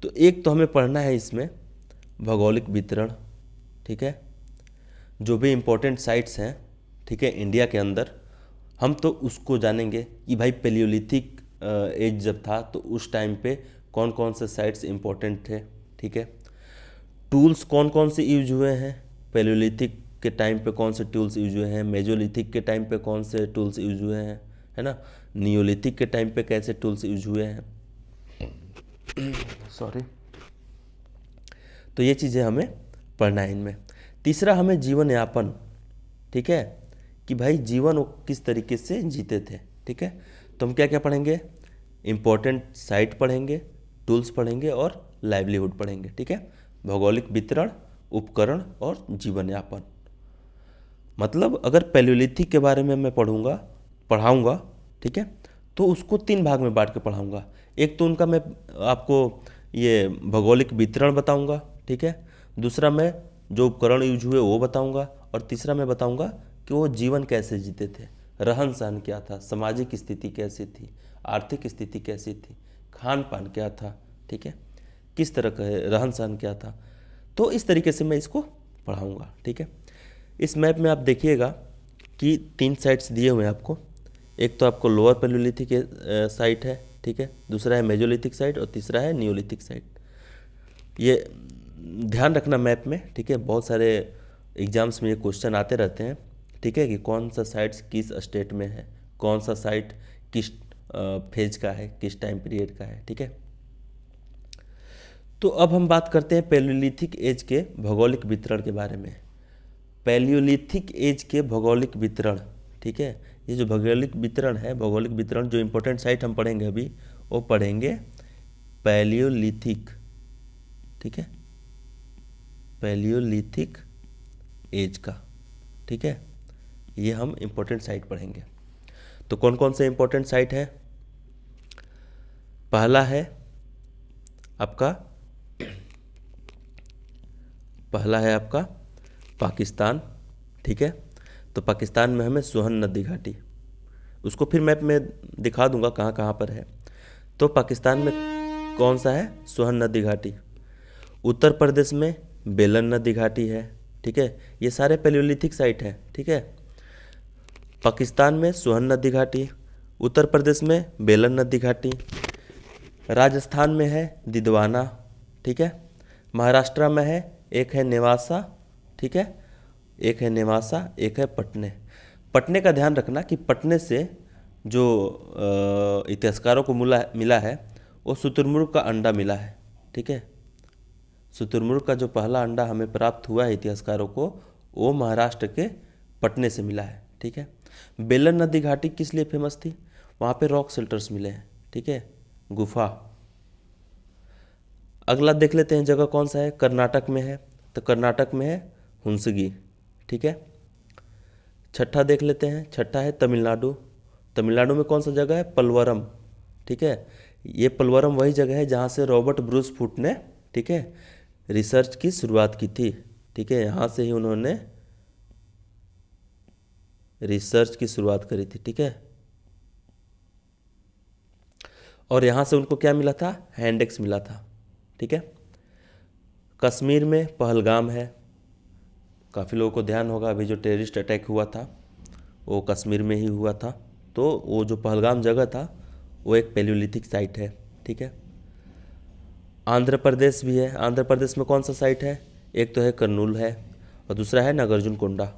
तो एक तो हमें पढ़ना है इसमें भौगोलिक वितरण, ठीक है, जो भी इम्पोर्टेंट साइट्स हैं, ठीक है, इंडिया के अंदर, हम तो उसको जानेंगे कि भाई पैलियोलिथिक एज जब था तो उस टाइम पे कौन कौन से साइट्स इम्पोर्टेंट थे, ठीक है। टूल्स कौन कौन से यूज हुए हैं पैलियोलिथिक के टाइम पे, कौन से टूल्स यूज हुए हैं, मेजोलिथिक के टाइम पे कौन से टूल्स यूज हुए हैं, है ना, नियोलिथिक के टाइम पे कैसे टूल्स यूज हुए हैं, सॉरी। तो ये चीज़ें हमें पढ़ना है इनमें। तीसरा हमें जीवन यापन, ठीक है, कि भाई जीवन वो किस तरीके से जीते थे, ठीक है। तो हम क्या क्या पढ़ेंगे? इम्पोर्टेंट साइट पढ़ेंगे, टूल्स पढ़ेंगे और लाइवलीहुड पढ़ेंगे, ठीक है। भौगोलिक वितरण, उपकरण और जीवन यापन। मतलब अगर पैलियोलिथिक के बारे में मैं पढ़ाऊँगा, ठीक है, तो उसको 3 भाग में बांट के पढ़ाऊँगा। एक तो उनका मैं आपको ये भौगोलिक वितरण बताऊँगा, ठीक है, दूसरा मैं जो उपकरण यूज हुए वो बताऊँगा, और तीसरा मैं बताऊँगा कि वो जीवन कैसे जीते थे, रहन सहन क्या था, सामाजिक स्थिति कैसी थी, आर्थिक स्थिति कैसी थी, खान पान क्या था, ठीक है, किस तरह का रहन सहन क्या था। तो इस तरीके से मैं इसको पढ़ाऊँगा, ठीक है। इस मैप में आप देखिएगा कि 3 साइट्स दिए हुए हैं आपको। एक तो आपको लोअर पैलियोलिथिक साइट है, ठीक है, दूसरा है मेजोलिथिक साइट और तीसरा है नियोलिथिक साइट। ये ध्यान रखना मैप में, ठीक है, बहुत सारे एग्जाम्स में ये क्वेश्चन आते रहते हैं, ठीक है, कि कौन सा साइट्स किस स्टेट में है, कौन सा साइट किस फेज का है, किस टाइम पीरियड का है, ठीक है। तो अब हम बात करते हैं पैलियोलिथिक एज के भौगोलिक वितरण के बारे में। पैलियोलिथिक एज के भौगोलिक वितरण, ठीक है, ये जो भौगोलिक वितरण है, भौगोलिक वितरण जो इम्पोर्टेंट साइट हम पढ़ेंगे अभी, वो पढ़ेंगे पैलियोलिथिक, ठीक है, पैलियोलिथिक एज का, ठीक है, ये हम इम्पोर्टेंट साइट पढ़ेंगे। तो कौन कौन से इम्पोर्टेंट साइट है? पहला है आपका पाकिस्तान, ठीक है। तो पाकिस्तान में हमें सोहन नदी घाटी, उसको फिर मैप में दिखा दूंगा कहाँ कहाँ पर है। तो पाकिस्तान में कौन सा है? सोहन नदी घाटी। उत्तर प्रदेश में बेलन नदी घाटी है, ठीक है, ये सारे पैलियोलिथिक साइट हैं, ठीक है। पाकिस्तान में सोहन नदी घाटी, उत्तर प्रदेश में बेलन नदी घाटी, राजस्थान में है दिदवाना, ठीक है, महाराष्ट्र में है, एक है नेवासा, ठीक है, एक है नेवासा, एक है पटने। पटने का ध्यान रखना कि पटने से जो इतिहासकारों को मिला है वो शुतुरमुर्ग का अंडा मिला है, ठीक है। शुतुरमुर्ग का जो पहला अंडा हमें प्राप्त हुआ है इतिहासकारों को, वो महाराष्ट्र के पटने से मिला है, ठीक है। बेलन नदी घाटी किस लिए फेमस थी? वहाँ पे रॉक शेल्टर्स मिले हैं, ठीक है, गुफा। अगला देख लेते हैं जगह कौन सा है, कर्नाटक में है, तो कर्नाटक में है हुंसगी, ठीक है। छठा देख लेते हैं, छठा है तमिलनाडु। तमिलनाडु में कौन सा जगह है? पलवरम, ठीक है। ये पलवरम वही जगह है जहाँ से रॉबर्ट ब्रूस फुट ने, ठीक है, रिसर्च की शुरुआत की थी, ठीक है। यहाँ से ही उन्होंने रिसर्च की शुरुआत करी थी, ठीक है। और यहाँ से उनको क्या मिला था? हैंडेक्स मिला था, ठीक है। कश्मीर में पहलगाम है, काफ़ी लोगों को ध्यान होगा अभी जो टेररिस्ट अटैक हुआ था वो कश्मीर में ही हुआ था। तो वो जो पहलगाम जगह था वो एक पैलियोलिथिक साइट है, ठीक है। आंध्र प्रदेश भी है। आंध्र प्रदेश में कौन सा साइट है? एक तो है कर्नूल है और दूसरा है नागार्जुनकोंडा,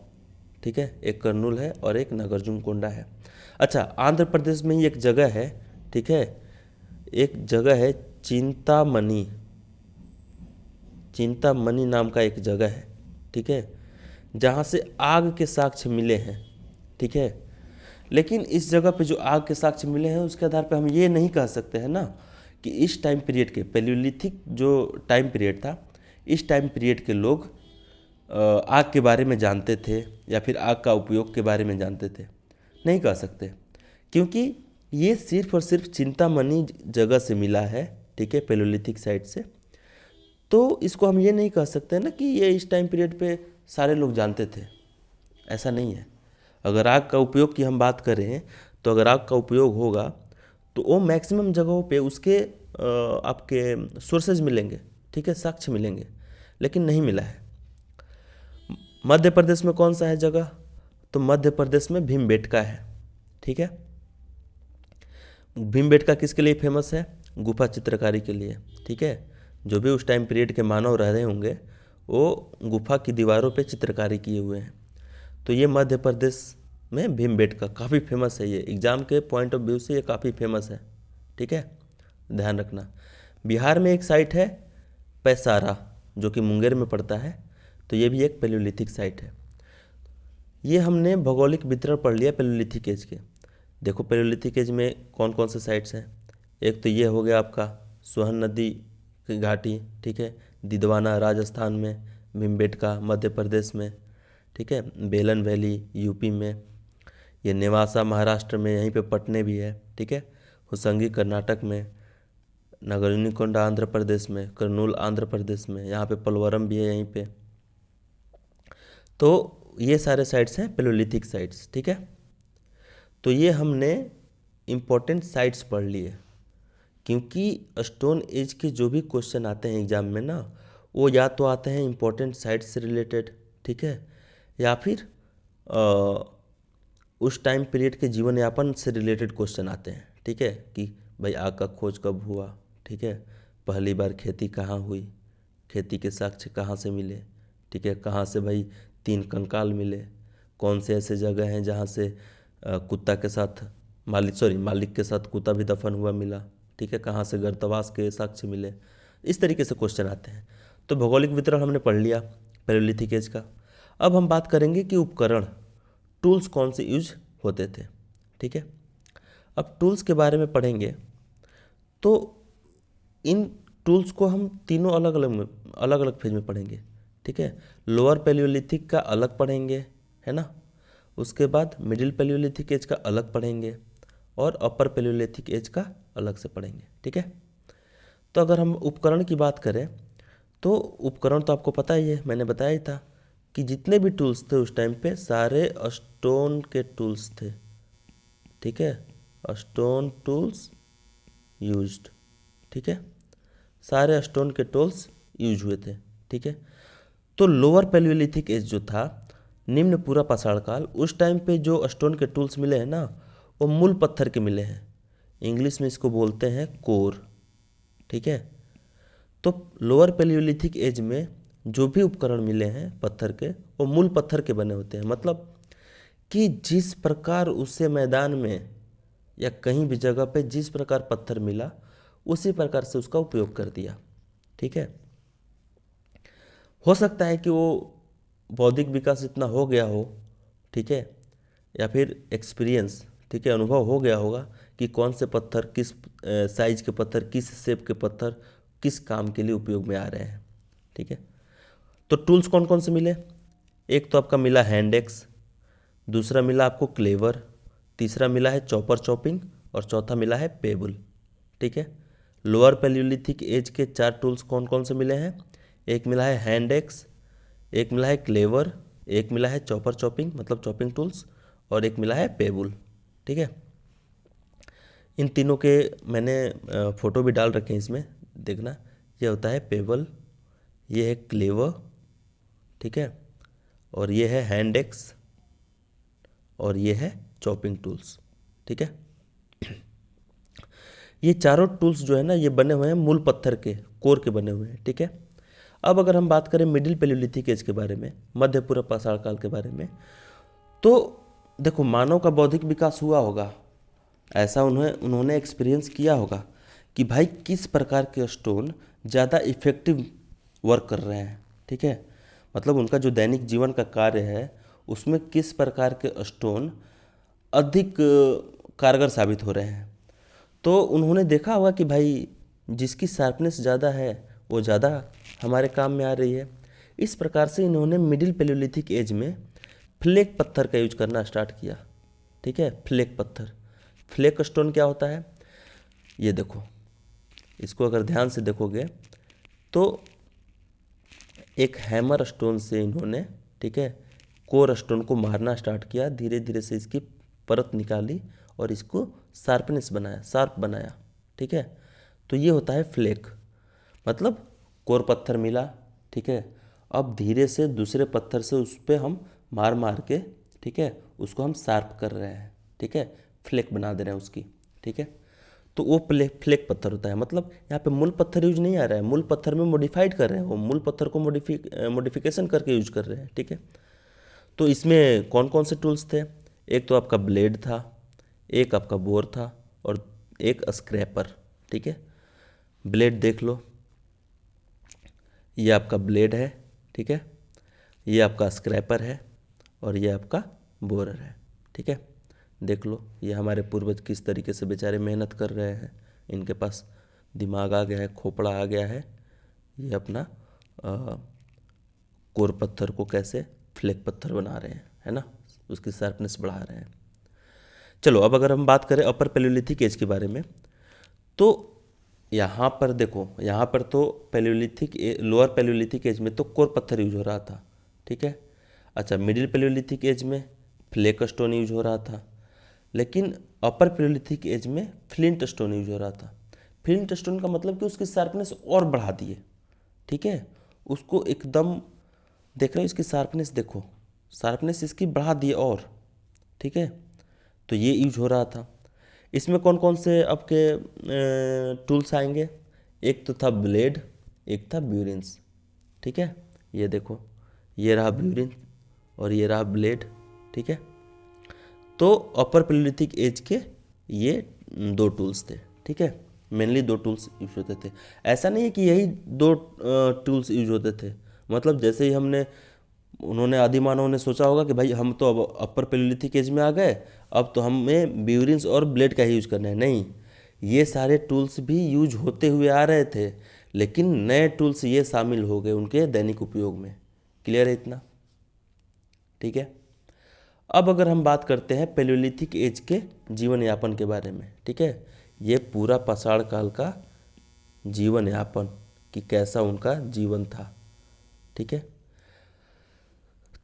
ठीक है। एक कर्नूल है और एक नागार्जुनकोंडा है। अच्छा, आंध्र प्रदेश में ही एक जगह है, ठीक है, एक जगह है चिंतामणि, चिंतामणि नाम का एक जगह है, ठीक है, जहाँ से आग के साक्ष्य मिले हैं, ठीक है। लेकिन इस जगह पे जो आग के साक्ष्य मिले हैं उसके आधार पे हम ये नहीं कह सकते हैं ना कि इस टाइम पीरियड के पैलियोलिथिक जो टाइम पीरियड था, इस टाइम पीरियड के लोग आग के बारे में जानते थे या फिर आग का उपयोग के बारे में जानते थे, नहीं कह सकते, क्योंकि ये सिर्फ और सिर्फ चिंतामणि जगह से मिला है, ठीक है, पैलियोलिथिक साइट से। तो इसको हम ये नहीं कह सकते ना कि ये इस टाइम पीरियड पे सारे लोग जानते थे, ऐसा नहीं है। अगर आग का उपयोग की हम बात करें तो अगर आग का उपयोग होगा तो वो मैक्सिमम जगहों पे उसके आपके सोर्सेज मिलेंगे, ठीक है, साक्ष्य मिलेंगे, लेकिन नहीं मिला है। मध्य प्रदेश में कौन सा है जगह? तो मध्य प्रदेश में भीमबेटका है, ठीक है। भीमबेटका किसके लिए फेमस है? गुफा चित्रकारी के लिए, ठीक है। जो भी उस टाइम पीरियड के मानव रह रहे होंगे वो गुफा की दीवारों पे चित्रकारी किए हुए हैं। तो ये मध्य प्रदेश में भीमबेटका काफ़ी फेमस है, ये एग्ज़ाम के पॉइंट ऑफ व्यू से ये काफ़ी फेमस है, ठीक है, ध्यान रखना। बिहार में एक साइट है पैसारा जो कि मुंगेर में पड़ता है, तो ये भी एक पैलियोलिथिक साइट है। ये हमने भौगोलिक वितरण पढ़ लिया पैलियोलिथिक एज के। देखो पैलियोलिथिक एज में कौन कौन से साइट्स हैं। एक तो ये हो गया आपका सोहन नदी की घाटी, ठीक है, दिदवाना राजस्थान में, भीमबेटका मध्य प्रदेश में, ठीक है, बेलन वैली यूपी में, ये नेवासा महाराष्ट्र में, यहीं पे पटने भी है, ठीक है, हुसंगी कर्नाटक में, नागार्जुनकोंडा आंध्र प्रदेश में, कर्नूल आंध्र प्रदेश में, यहाँ पे पलवरम भी है यहीं पे। तो ये सारे साइट्स हैं पैलियोलिथिक साइट्स, ठीक है। तो ये हमने इम्पोर्टेंट साइट्स पढ़ लिए, क्योंकि स्टोन एज के जो भी क्वेश्चन आते हैं एग्जाम में ना वो या तो आते हैं इम्पोर्टेंट साइट्स से रिलेटेड, ठीक है, या फिर उस टाइम पीरियड के जीवन यापन से रिलेटेड क्वेश्चन आते हैं, ठीक है, कि भाई आग का खोज कब हुआ, ठीक है, पहली बार खेती कहाँ हुई, खेती के साक्ष्य कहाँ से मिले, ठीक है, कहाँ से भाई 3 कंकाल मिले, कौन से ऐसे जगह हैं जहाँ से कुत्ता के साथ मालिक के साथ कुत्ता भी दफन हुआ मिला, ठीक है, कहाँ से गर्तवास के साक्ष्य मिले, इस तरीके से क्वेश्चन आते हैं। तो भौगोलिक वितरण हमने पढ़ लिया पैलियोलिथिक एज का। अब हम बात करेंगे कि उपकरण टूल्स कौन से यूज होते थे, ठीक है। अब टूल्स के बारे में पढ़ेंगे तो इन टूल्स को हम तीनों अलग अलग फेज में पढ़ेंगे, ठीक है। लोअर पैलियोलिथिक का अलग पढ़ेंगे, है ना, उसके बाद मिडिल पैलियोलिथिक एज का अलग पढ़ेंगे और अपर पैलियोलिथिक एज का अलग से पढ़ेंगे, ठीक है। तो अगर हम उपकरण की बात करें तो उपकरण तो आपको पता ही है, मैंने बताया ही था कि जितने भी टूल्स थे उस टाइम पे सारे स्टोन के टूल्स थे, ठीक है, स्टोन टूल्स यूज्ड, ठीक है, सारे स्टोन के टूल्स यूज हुए थे, ठीक है। तो लोअर पैलियोलिथिक एज जो था, निम्न पूरा पाषाण काल, उस टाइम पे जो स्टोन के टूल्स मिले हैं ना वो मूल पत्थर के मिले हैं, इंग्लिश में इसको बोलते हैं कोर, ठीक है। तो लोअर पैलियोलिथिक एज में जो भी उपकरण मिले हैं पत्थर के वो मूल पत्थर के बने होते हैं, मतलब कि जिस प्रकार उसे मैदान में या कहीं भी जगह पे जिस प्रकार पत्थर मिला उसी प्रकार से उसका उपयोग कर दिया, ठीक है। हो सकता है कि वो बौद्धिक विकास इतना हो गया हो ठीक है, या फिर एक्सपीरियंस, ठीक है, अनुभव हो गया होगा कि कौन से पत्थर, किस साइज के पत्थर, किस शेप के पत्थर किस काम के लिए उपयोग में आ रहे हैं। ठीक है, तो टूल्स कौन कौन से मिले? एक तो आपका मिला हैंड एक्स, दूसरा मिला आपको क्लेवर, तीसरा मिला है चॉपर चॉपिंग, और चौथा मिला है पेबल। ठीक है, लोअर पैलियोलिथिक एज के 4 टूल्स कौन कौन से मिले हैं? एक मिला है हैंड एक्स, एक मिला है क्लेवर, एक मिला है चॉपर चॉपिंग मतलब चॉपिंग टूल्स, और एक मिला है पेबल। ठीक है, इन तीनों के मैंने फ़ोटो भी डाल रखे हैं इसमें, देखना। ये होता है पेबल, ये है क्लेवर, ठीक है, और ये है हैंड एक्स, और ये है चॉपिंग टूल्स। ठीक है, ये चारों टूल्स जो है ना, ये बने हुए हैं मूल पत्थर के कोर के बने हुए हैं। ठीक है, अब अगर हम बात करें मिडिल पैलियोलिथिक एज के बारे में, मध्य पूर्व पाषाण काल के बारे में, तो देखो मानव का बौद्धिक विकास हुआ होगा, ऐसा उन्होंने एक्सपीरियंस किया होगा कि भाई किस प्रकार के स्टोन ज़्यादा इफ़ेक्टिव वर्क कर रहे हैं। ठीक है, मतलब उनका जो दैनिक जीवन का कार्य है उसमें किस प्रकार के स्टोन अधिक कारगर साबित हो रहे हैं। तो उन्होंने देखा होगा कि भाई जिसकी शार्पनेस ज़्यादा है वो ज़्यादा हमारे काम में आ रही है। इस प्रकार से इन्होंने मिडिल पैलियोलिथिक एज में फ्लेक पत्थर का यूज करना स्टार्ट किया। ठीक है, फ्लेक पत्थर, फ्लेक स्टोन क्या होता है? ये देखो, इसको अगर ध्यान से देखोगे तो एक हैमर स्टोन से इन्होंने, ठीक है, कोर स्टोन को मारना स्टार्ट किया, धीरे धीरे से इसकी परत निकाली और इसको शार्पनेस बनाया, शार्प बनाया। ठीक है, तो ये होता है फ्लेक, मतलब कोर पत्थर मिला, ठीक है, अब धीरे से दूसरे पत्थर से उस पर हम मार मार के, ठीक है, उसको हम शार्प कर रहे हैं। ठीक है, फ्लेक बना दे रहे हैं उसकी। ठीक है, तो वो फ्लेक पत्थर होता है। मतलब यहाँ पे मूल पत्थर यूज नहीं आ रहा है, मूल पत्थर में मॉडिफाइड कर रहे हैं, वो मूल पत्थर को मॉडिफिकेशन करके यूज कर रहे हैं। ठीक है, तो इसमें कौन कौन से टूल्स थे? एक तो आपका ब्लेड था, एक आपका बोर था, और एक स्क्रैपर। ठीक है, ब्लेड देख लो, ये आपका ब्लेड है, ठीक है, ये आपका स्क्रैपर है, और ये आपका बोरर है। ठीक है, देख लो ये हमारे पूर्वज किस तरीके से बेचारे मेहनत कर रहे हैं, इनके पास दिमाग आ गया है, खोपड़ा आ गया है, ये अपना कोर पत्थर को कैसे फ्लेक पत्थर बना रहे हैं, है ना, उसकी शार्पनेस बढ़ा रहे हैं। चलो अब अगर हम बात करें अपर पैलियोलिथिक एज के बारे में, तो यहाँ पर देखो, यहाँ पर तो लोअर पैलियोलिथिक एज में तो कोर पत्थर यूज हो रहा था। ठीक है, अच्छा, मिडिल पैलियोलिथिक एज में फ्लेक स्टोन यूज हो रहा था, लेकिन अपर पैलियोलिथिक एज में फ्लिंट स्टोन यूज हो रहा था। फ्लिंट स्टोन का मतलब कि उसकी शार्पनेस और बढ़ा दिए। ठीक है, उसको एकदम देख रहे हो, इसकी शार्पनेस देखो, शार्पनेस इसकी बढ़ा दिए और। ठीक है, तो ये यूज हो रहा था। इसमें कौन कौन से आपके टूल्स आएंगे? एक तो था ब्लेड, एक था ब्यूरिन्स। ठीक है, ये देखो, ये रहा ब्यूरिन और ये रहा ब्लेड। ठीक है, तो अपर पैलियोलिथिक एज के ये 2 टूल्स थे। ठीक है, मेनली 2 टूल्स यूज होते थे। ऐसा नहीं है कि यही 2 टूल्स यूज होते थे, मतलब जैसे ही उन्होंने आदि मानव ने सोचा होगा कि भाई हम तो अब अपर पैलियोलिथिक एज में आ गए, अब तो हमें ब्यूरिन्स और ब्लेड का ही यूज करना है। नहीं, ये सारे टूल्स भी यूज होते हुए आ रहे थे, लेकिन नए टूल्स ये शामिल हो गए उनके दैनिक उपयोग में। क्लियर है इतना? ठीक है, अब अगर हम बात करते हैं पैलियोलिथिक एज के जीवन यापन के बारे में। ठीक है, ये पूरा पाषाण काल का जीवन यापन कि कैसा उनका जीवन था। ठीक है,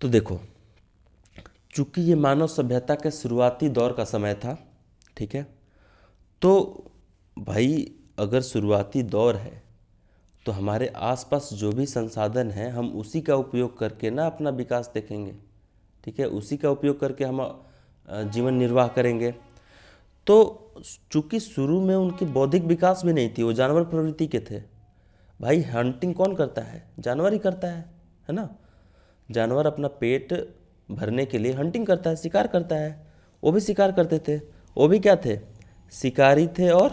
तो देखो, चूंकि ये मानव सभ्यता के शुरुआती दौर का समय था, ठीक है, तो भाई अगर शुरुआती दौर है तो हमारे आसपास जो भी संसाधन हैं हम उसी का उपयोग करके ना अपना विकास देखेंगे। ठीक है, उसी का उपयोग करके हम जीवन निर्वाह करेंगे। तो चूंकि शुरू में उनकी बौद्धिक विकास भी नहीं थी, वो जानवर प्रवृत्ति के थे। भाई हंटिंग कौन करता है? जानवर ही करता है ना। जानवर अपना पेट भरने के लिए हंटिंग करता है, शिकार करता है। वो भी शिकार करते थे, वो भी क्या थे? शिकारी थे और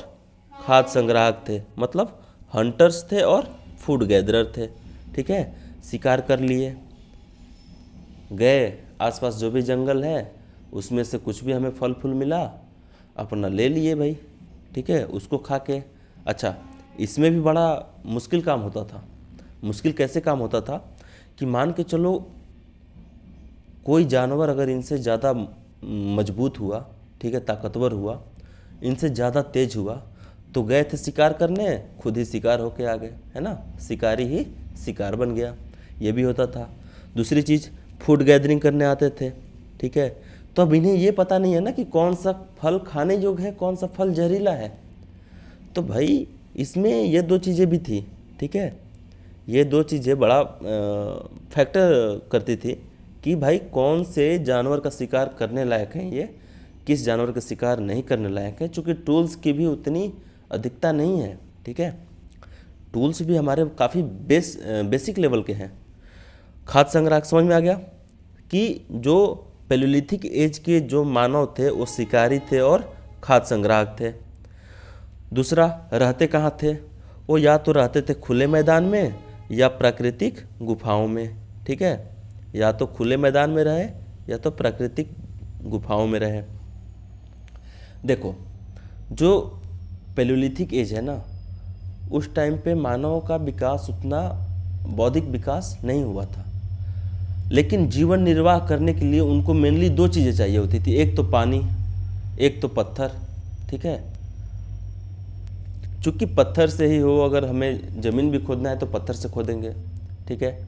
खाद्य संग्राहक थे, मतलब हंटर्स थे और फूड गैदरर थे। ठीक है, शिकार कर लिए, गए आसपास जो भी जंगल है उसमें से कुछ भी हमें फल फूल मिला अपना ले लिए भाई, ठीक है, उसको खा के। अच्छा, इसमें भी बड़ा मुश्किल काम होता था। मुश्किल कैसे काम होता था कि मान के चलो कोई जानवर अगर इनसे ज़्यादा मजबूत हुआ, ठीक है, ताकतवर हुआ, इनसे ज़्यादा तेज हुआ, तो गए थे शिकार करने, खुद ही शिकार होके आ गए, है ना, शिकारी ही शिकार बन गया, ये भी होता था। दूसरी चीज़, फूड गैदरिंग करने आते थे, ठीक है, तो अब इन्हें ये पता नहीं है ना कि कौन सा फल खाने योग्य है, कौन सा फल जहरीला है। तो भाई इसमें ये दो चीज़ें भी थी, ठीक है, ये दो चीज़ें बड़ा फैक्टर करती थी कि भाई कौन से जानवर का शिकार करने लायक है, ये किस जानवर का शिकार नहीं करने लायक है, चूँकि टूल्स की भी उतनी अधिकता नहीं है, ठीक है, टूल्स भी हमारे काफ़ी बेसिक लेवल के हैं। खाद्य संग्रह समझ में आ गया कि जो पैलियोलिथिक एज के जो मानव थे वो शिकारी थे और खाद्य संग्राहक थे। दूसरा, रहते कहाँ थे, वो या तो रहते थे खुले मैदान में या प्राकृतिक गुफाओं में, ठीक है, या तो खुले मैदान में रहे या तो प्राकृतिक गुफाओं में रहे। देखो, जो पैलियोलिथिक एज है ना, उस टाइम पे मानव का विकास उतना बौद्धिक विकास नहीं हुआ था, लेकिन जीवन निर्वाह करने के लिए उनको मेनली दो चीज़ें चाहिए होती थी, एक तो पानी, एक तो पत्थर, ठीक है। चूँकि पत्थर से ही हो, अगर हमें ज़मीन भी खोदना है तो पत्थर से खोदेंगे, ठीक है।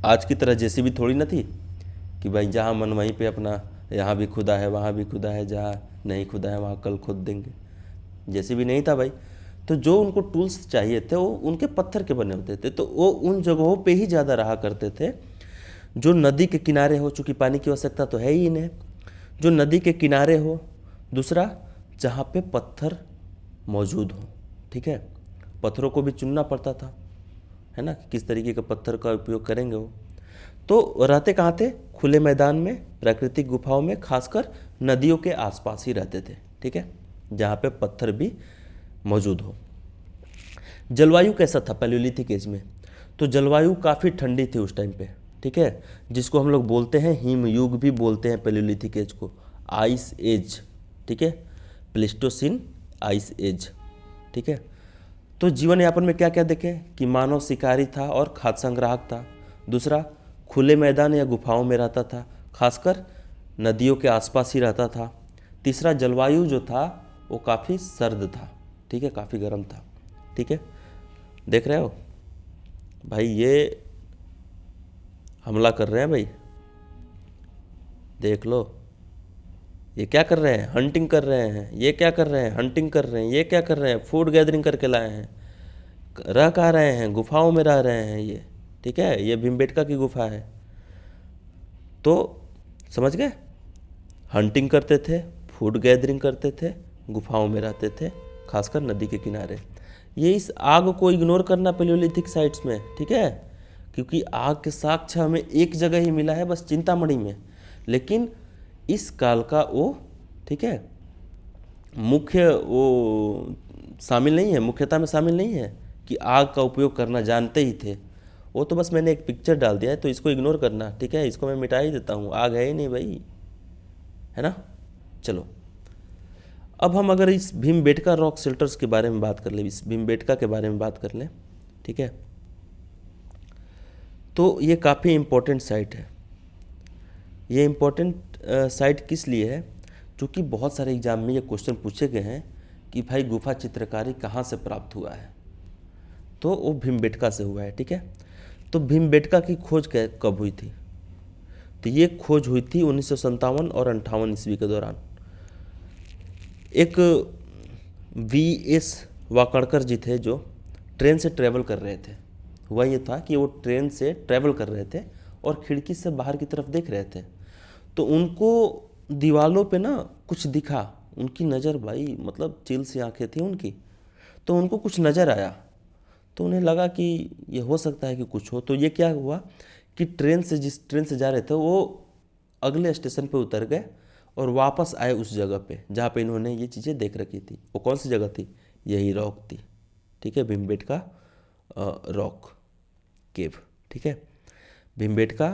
आज की तरह जेसीबी थोड़ी ना थी कि भाई जहाँ मन वहीं पे अपना, यहाँ भी खुदा है वहाँ भी खुदा है, जहाँ नहीं खुदा है वहाँ कल खोद देंगे, जेसीबी नहीं था भाई। तो जो उनको टूल्स चाहिए थे वो उनके पत्थर के बने होते थे, तो वो उन जगहों पे ही ज़्यादा रहा करते थे जो नदी के किनारे हो, चूँकि पानी की आवश्यकता तो है ही इन्हें, जो नदी के किनारे हो। दूसरा, जहाँ पे पत्थर मौजूद हो, ठीक है, पत्थरों को भी चुनना पड़ता था, है ना, किस तरीके का पत्थर का उपयोग करेंगे वो। तो रहते कहाँ थे, खुले मैदान में, प्राकृतिक गुफाओं में, खासकर नदियों के आसपास ही रहते थे, ठीक है, जहाँ पे पत्थर भी मौजूद हो। जलवायु कैसा था पैलियोलिथिक एज में, तो जलवायु काफ़ी ठंडी थी उस टाइम पे, ठीक है, जिसको हम लोग बोलते हैं हिमयुग भी बोलते हैं पैलियोलिथिक एज को, आइस एज, ठीक है, प्लेस्टोसिन आइस एज, ठीक है। तो जीवन यापन में क्या क्या देखें कि मानव शिकारी था और खाद्य संग्राहक था। दूसरा, खुले मैदान या गुफाओं में रहता था, खासकर नदियों के आसपास ही रहता था। तीसरा, जलवायु जो था वो काफ़ी सर्द था, ठीक है, काफ़ी गर्म था, ठीक है। देख रहे हो भाई, ये हमला कर रहे हैं भाई, देख लो, ये क्या कर रहे हैं, हंटिंग कर रहे हैं, ये क्या कर रहे हैं, हंटिंग कर रहे हैं, ये क्या कर रहे हैं, फूड गैदरिंग करके लाए हैं, रह कहाँ रहे हैं, गुफाओं में रह रहे हैं ये, ठीक है, ये भीमबेटका की गुफा है। तो समझ गए, हंटिंग करते थे, फूड गैदरिंग करते थे, गुफाओं में रहते थे, खासकर नदी के किनारे। ये इस आग को इग्नोर करना पैलियोलिथिक साइट्स में, ठीक है, क्योंकि आग के साक्ष्य हमें एक जगह ही मिला है, बस चिंतामणि में, लेकिन इस काल का वो, ठीक है, मुख्य वो शामिल नहीं है, मुख्यता में शामिल नहीं है कि आग का उपयोग करना जानते ही थे। वो तो बस मैंने एक पिक्चर डाल दिया है, तो इसको इग्नोर करना, ठीक है, इसको मैं मिटा ही देता हूँ, आग है ही नहीं भाई, है ना। चलो, अब हम अगर इस भीमबेटका रॉक शेल्टर्स के बारे में बात कर लें, इस भीमबेटका के बारे में बात कर लें, ठीक है, तो ये काफ़ी इम्पोर्टेंट साइट है। ये इम्पोर्टेंट साइट किस लिए है, क्योंकि बहुत सारे एग्जाम में ये क्वेश्चन पूछे गए हैं कि भाई गुफा चित्रकारी कहाँ से प्राप्त हुआ है, तो वो भीमबेटका से हुआ है, ठीक है। तो भीमबेटका की खोज कब हुई थी, तो ये खोज हुई थी 1957 और 58 ईस्वी के दौरान। एक V.S. वाकड़कर जी थे जो ट्रेन से ट्रैवल कर रहे थे। हुआ ये था कि वो ट्रेन से ट्रैवल कर रहे थे और खिड़की से बाहर की तरफ देख रहे थे, तो उनको दीवालों पे ना कुछ दिखा, उनकी नज़र भाई मतलब चील सी आंखें थी उनकी, तो उनको कुछ नज़र आया, तो उन्हें लगा कि ये हो सकता है कि कुछ हो। तो ये क्या हुआ कि जिस ट्रेन से जा रहे थे वो अगले स्टेशन पे उतर गए और वापस आए उस जगह पे जहाँ पे इन्होंने ये चीज़ें देख रखी थी। वो कौन सी जगह थी, यही रॉक थी, ठीक है, भीमबेटका रॉक केव, ठीक है। भीमबेटका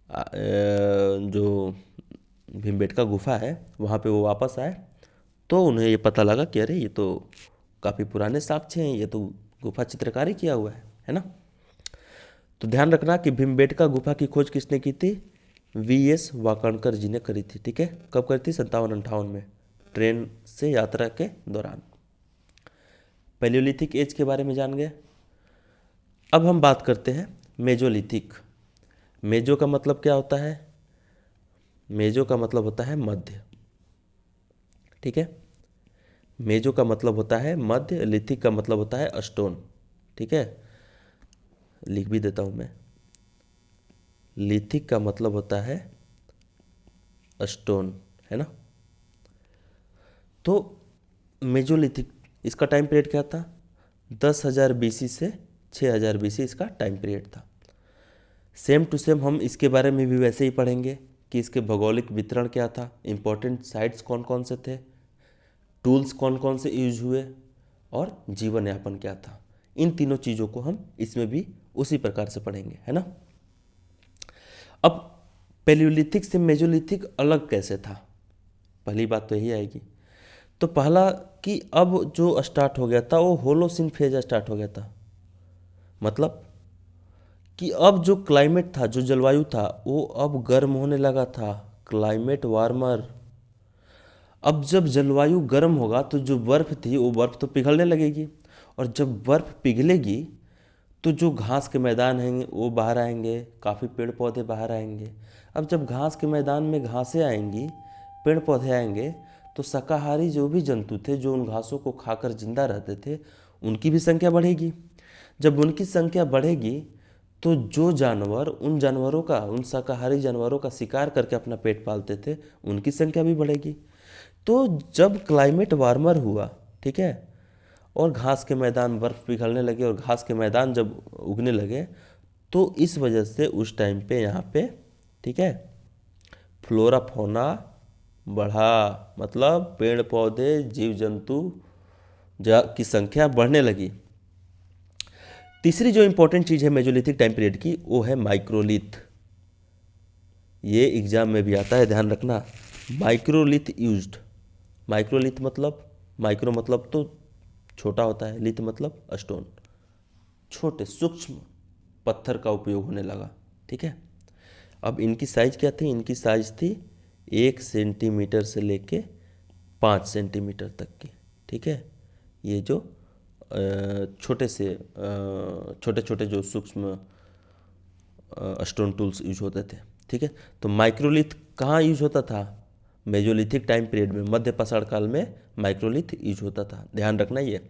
जो भीमबेटका गुफा है वहाँ पे वो वापस आए, तो उन्हें ये पता लगा कि अरे ये तो काफ़ी पुराने साक्ष्य हैं, ये तो गुफा चित्रकारी किया हुआ है ना। तो ध्यान रखना कि भीमबेटका गुफा की खोज किसने की थी? वीएस वाकणकर जी ने करी थी। ठीक है, कब करी थी? 57-58 में, ट्रेन से यात्रा के दौरान। पैलियोलिथिक एज के बारे में जान गए। अब हम बात करते हैं मेजोलिथिक। मेजो का मतलब क्या होता है? मेजो का मतलब होता है मध्य। ठीक है, मेजो का मतलब होता है मध्य, लिथिक का मतलब होता है स्टोन। ठीक है, लिख भी देता हूं मैं। लिथिक का मतलब होता है स्टोन, है ना। तो मेजोलिथिक, इसका टाइम पीरियड क्या था? 10,000 BC से 6,000 BC इसका टाइम पीरियड था। सेम टू सेम हम इसके बारे में भी वैसे ही पढ़ेंगे कि इसके भौगोलिक वितरण क्या था, इंपॉर्टेंट साइट्स कौन कौन से थे, टूल्स कौन कौन से यूज हुए, और जीवन यापन क्या था। इन तीनों चीज़ों को हम इसमें भी उसी प्रकार से पढ़ेंगे, है ना। अब पैलियोलिथिक से मेजोलिथिक अलग कैसे था? पहली बात तो यही आएगी। तो पहला कि अब जो स्टार्ट हो गया था वो होलोसिन फेज स्टार्ट हो गया था। मतलब कि अब जो क्लाइमेट था, जो जलवायु था, वो अब गर्म होने लगा था, क्लाइमेट वार्मर। अब जब जलवायु गर्म होगा तो जो बर्फ़ थी वो बर्फ़ तो पिघलने लगेगी, और जब बर्फ़ पिघलेगी तो जो घास के मैदान हैं वो बाहर आएंगे, काफ़ी पेड़ पौधे बाहर आएंगे। अब जब घास के मैदान में घासें आएंगी, पेड़ पौधे आएंगे, तो शाकाहारी जो भी जंतु थे जो उन घासों को खाकर जिंदा रहते थे, उनकी भी संख्या बढ़ेगी। जब उनकी संख्या बढ़ेगी तो जो जानवर उन जानवरों का, उन शाकाहारी जानवरों का शिकार करके अपना पेट पालते थे, उनकी संख्या भी बढ़ेगी। तो जब क्लाइमेट वार्मर हुआ, ठीक है, और घास के मैदान बर्फ़ पिघलने लगे और घास के मैदान जब उगने लगे, तो इस वजह से उस टाइम पे यहाँ पे, ठीक है, फ्लोरा फौना बढ़ा, मतलब पेड़ पौधे जीव जंतु की संख्या बढ़ने लगी। तीसरी जो इंपॉर्टेंट चीज़ है मेजोलिथिक टाइम पीरियड की, वो है माइक्रोलिथ। ये एग्जाम में भी आता है, ध्यान रखना। Microlith used. माइक्रोलिथ मतलब, माइक्रो मतलब तो छोटा होता है, लिथ मतलब स्टोन, छोटे सूक्ष्म पत्थर का उपयोग होने लगा। ठीक है, अब इनकी साइज क्या थी? इनकी साइज थी 1 सेंटीमीटर से लेके 5 सेंटीमीटर तक की। ठीक है, ये जो छोटे से छोटे छोटे जो सूक्ष्म स्टोन टूल्स यूज होते थे। ठीक है, तो माइक्रोलिथ कहाँ यूज होता था? मेजोलिथिक टाइम पीरियड में, मध्य पाषाण काल में माइक्रोलिथ यूज होता था, ध्यान रखना ये।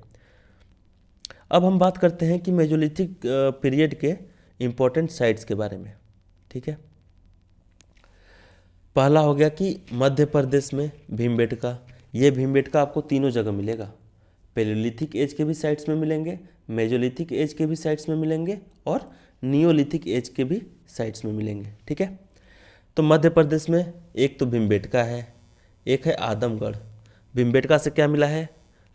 अब हम बात करते हैं कि मेजोलिथिक पीरियड के इम्पोर्टेंट साइट्स के बारे में। ठीक है, पहला हो गया कि मध्य प्रदेश में भीमबेटका। ये भीमबेटका आपको तीनों जगह मिलेगा, पैलियोलिथिक एज के भी साइट्स में मिलेंगे, मेजोलिथिक एज के भी साइट्स में मिलेंगे, और नियोलिथिक एज के भी साइट्स में मिलेंगे। ठीक है, तो मध्य प्रदेश में एक तो भीमबेटका है, एक है आदमगढ़। भीमबेटका से क्या मिला है?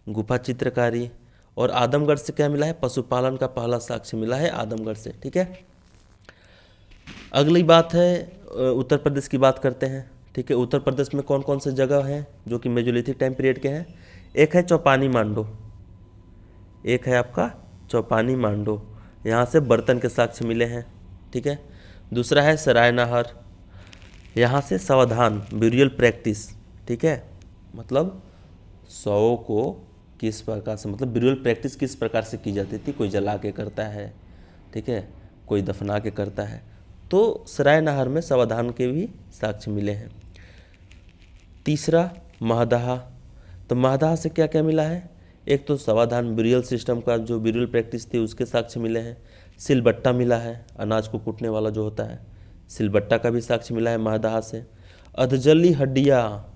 गुफा चित्रकारी। और आदमगढ़ से क्या मिला है? पशुपालन का पहला साक्ष्य मिला है आदमगढ़ से। ठीक है, अगली बात है उत्तर प्रदेश की बात करते हैं। ठीक है, उत्तर प्रदेश में कौन कौन से जगह हैं जो कि मेजोलिथिक टाइम पीरियड के हैं? एक है चौपानी मांडो, एक है आपका चौपानी मांडो, यहाँ से बर्तन के साक्ष्य मिले हैं। ठीक है, दूसरा है सरायनाहर, यहाँ से सावधान ब्यूरियल प्रैक्टिस। ठीक है, मतलब शवों को किस प्रकार से, मतलब ब्यूरियल प्रैक्टिस किस प्रकार से की जाती थी, कोई जला के करता है, ठीक है, कोई दफना के करता है, तो सरायनाहर में सावधान के भी साक्ष्य मिले हैं। तीसरा महदाहा, तो महदाहा से क्या क्या मिला है? एक तो सावधान ब्यूरियल सिस्टम का जो ब्यूरियल प्रैक्टिस थी उसके साक्ष्य मिले हैं। सिलबट्टा मिला है, अनाज को कूटने वाला जो होता है, सिलबट्टा का भी साक्ष्य मिला है महदाहा से। अधजली हड्डियाँ,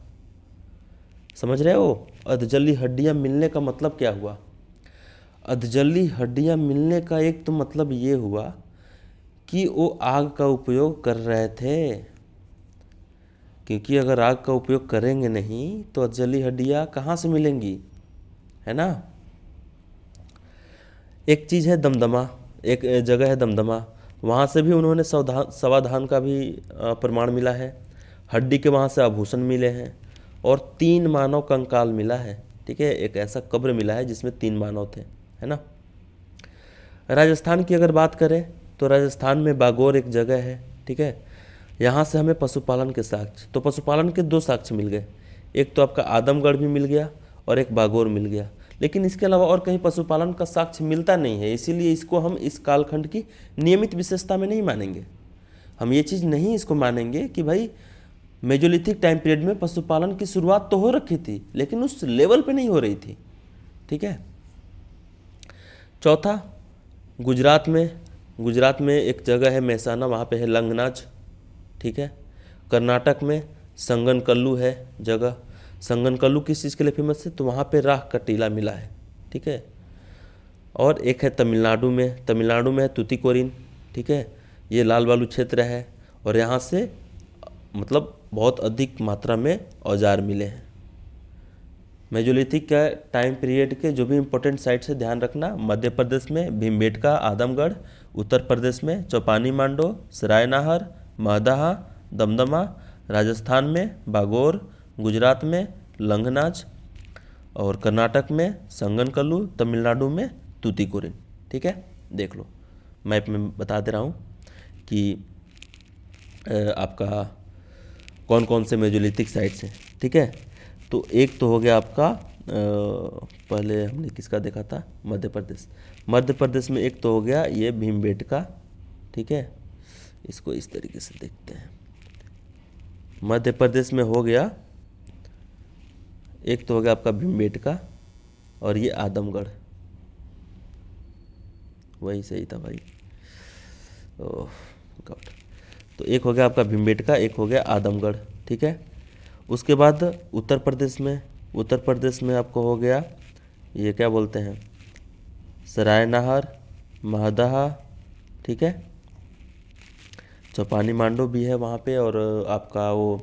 समझ रहे हो? अधजली हड्डियाँ मिलने का मतलब क्या हुआ? अधजली हड्डियाँ मिलने का एक तो मतलब ये हुआ कि वो आग का उपयोग कर रहे थे, क्योंकि अगर आग का उपयोग करेंगे नहीं तो अधजली हड्डियाँ कहाँ से मिलेंगी, है ना। एक चीज़ है दमदमा, एक जगह है दमदमा, वहाँ से भी उन्होंने समाधान का भी प्रमाण मिला है। हड्डी के वहाँ से आभूषण मिले हैं और 3 मानव कंकाल मिला है। ठीक है, एक ऐसा कब्र मिला है जिसमें 3 मानव थे, है ना। राजस्थान की अगर बात करें तो राजस्थान में बागौर एक जगह है। ठीक है, यहाँ से हमें पशुपालन के साक्ष्य, तो पशुपालन के 2 साक्ष्य मिल गए, एक तो आपका आदमगढ़ भी मिल गया और एक बागौर मिल गया। लेकिन इसके अलावा और कहीं पशुपालन का साक्ष्य मिलता नहीं है, इसीलिए इसको हम इस कालखंड की नियमित विशेषता में नहीं मानेंगे। हम ये चीज़ नहीं इसको मानेंगे कि भाई मेजोलिथिक टाइम पीरियड में पशुपालन की शुरुआत तो हो रखी थी लेकिन उस लेवल पे नहीं हो रही थी। ठीक है। चौथा, गुजरात में एक जगह है मेहसाना, वहाँ पे है लंगनाच। ठीक है। कर्नाटक में संगनकल्लू है जगह। संगनकल्लू किस चीज़ के लिए फेमस है, तो वहाँ पे राख का टीला मिला है। ठीक है। और एक है तमिलनाडु में है तुतिकोरिन। ठीक है, ये लाल बालू क्षेत्र है और यहाँ से मतलब बहुत अधिक मात्रा में औजार मिले हैं। मेजोलिथिक का टाइम पीरियड के जो भी इम्पोर्टेंट साइट्स है ध्यान रखना, मध्य प्रदेश में भीमबेटका आदमगढ़, उत्तर प्रदेश में चौपानी मांडो, सरायनाहर, महदहा, दमदमा, राजस्थान में बागौर, गुजरात में लंघनाच और कर्नाटक में संगनकल्लू, तमिलनाडु में तूतीकोरिन। ठीक है, देख लो मैप में बता दे रहा हूँ कि आपका कौन कौन से मेजोलिथिक साइट्स हैं। ठीक है, तो एक तो हो गया आपका पहले हमने किसका देखा था, मध्य प्रदेश में एक तो हो गया ये भीमबेटका। ठीक है, इसको इस तरीके से देखते हैं, मध्य प्रदेश में हो गया एक तो हो गया आपका भीमबेटका और ये आदमगढ़, वही सही था भाई, ओह गॉड। तो एक हो गया आपका भीमबेटका, एक हो गया आदमगढ़। ठीक है, उसके बाद उत्तर प्रदेश में आपको हो गया ये क्या बोलते हैं, सरायनाहर, महदहा। ठीक है, चौपानी मांडो भी है वहाँ पे और आपका वो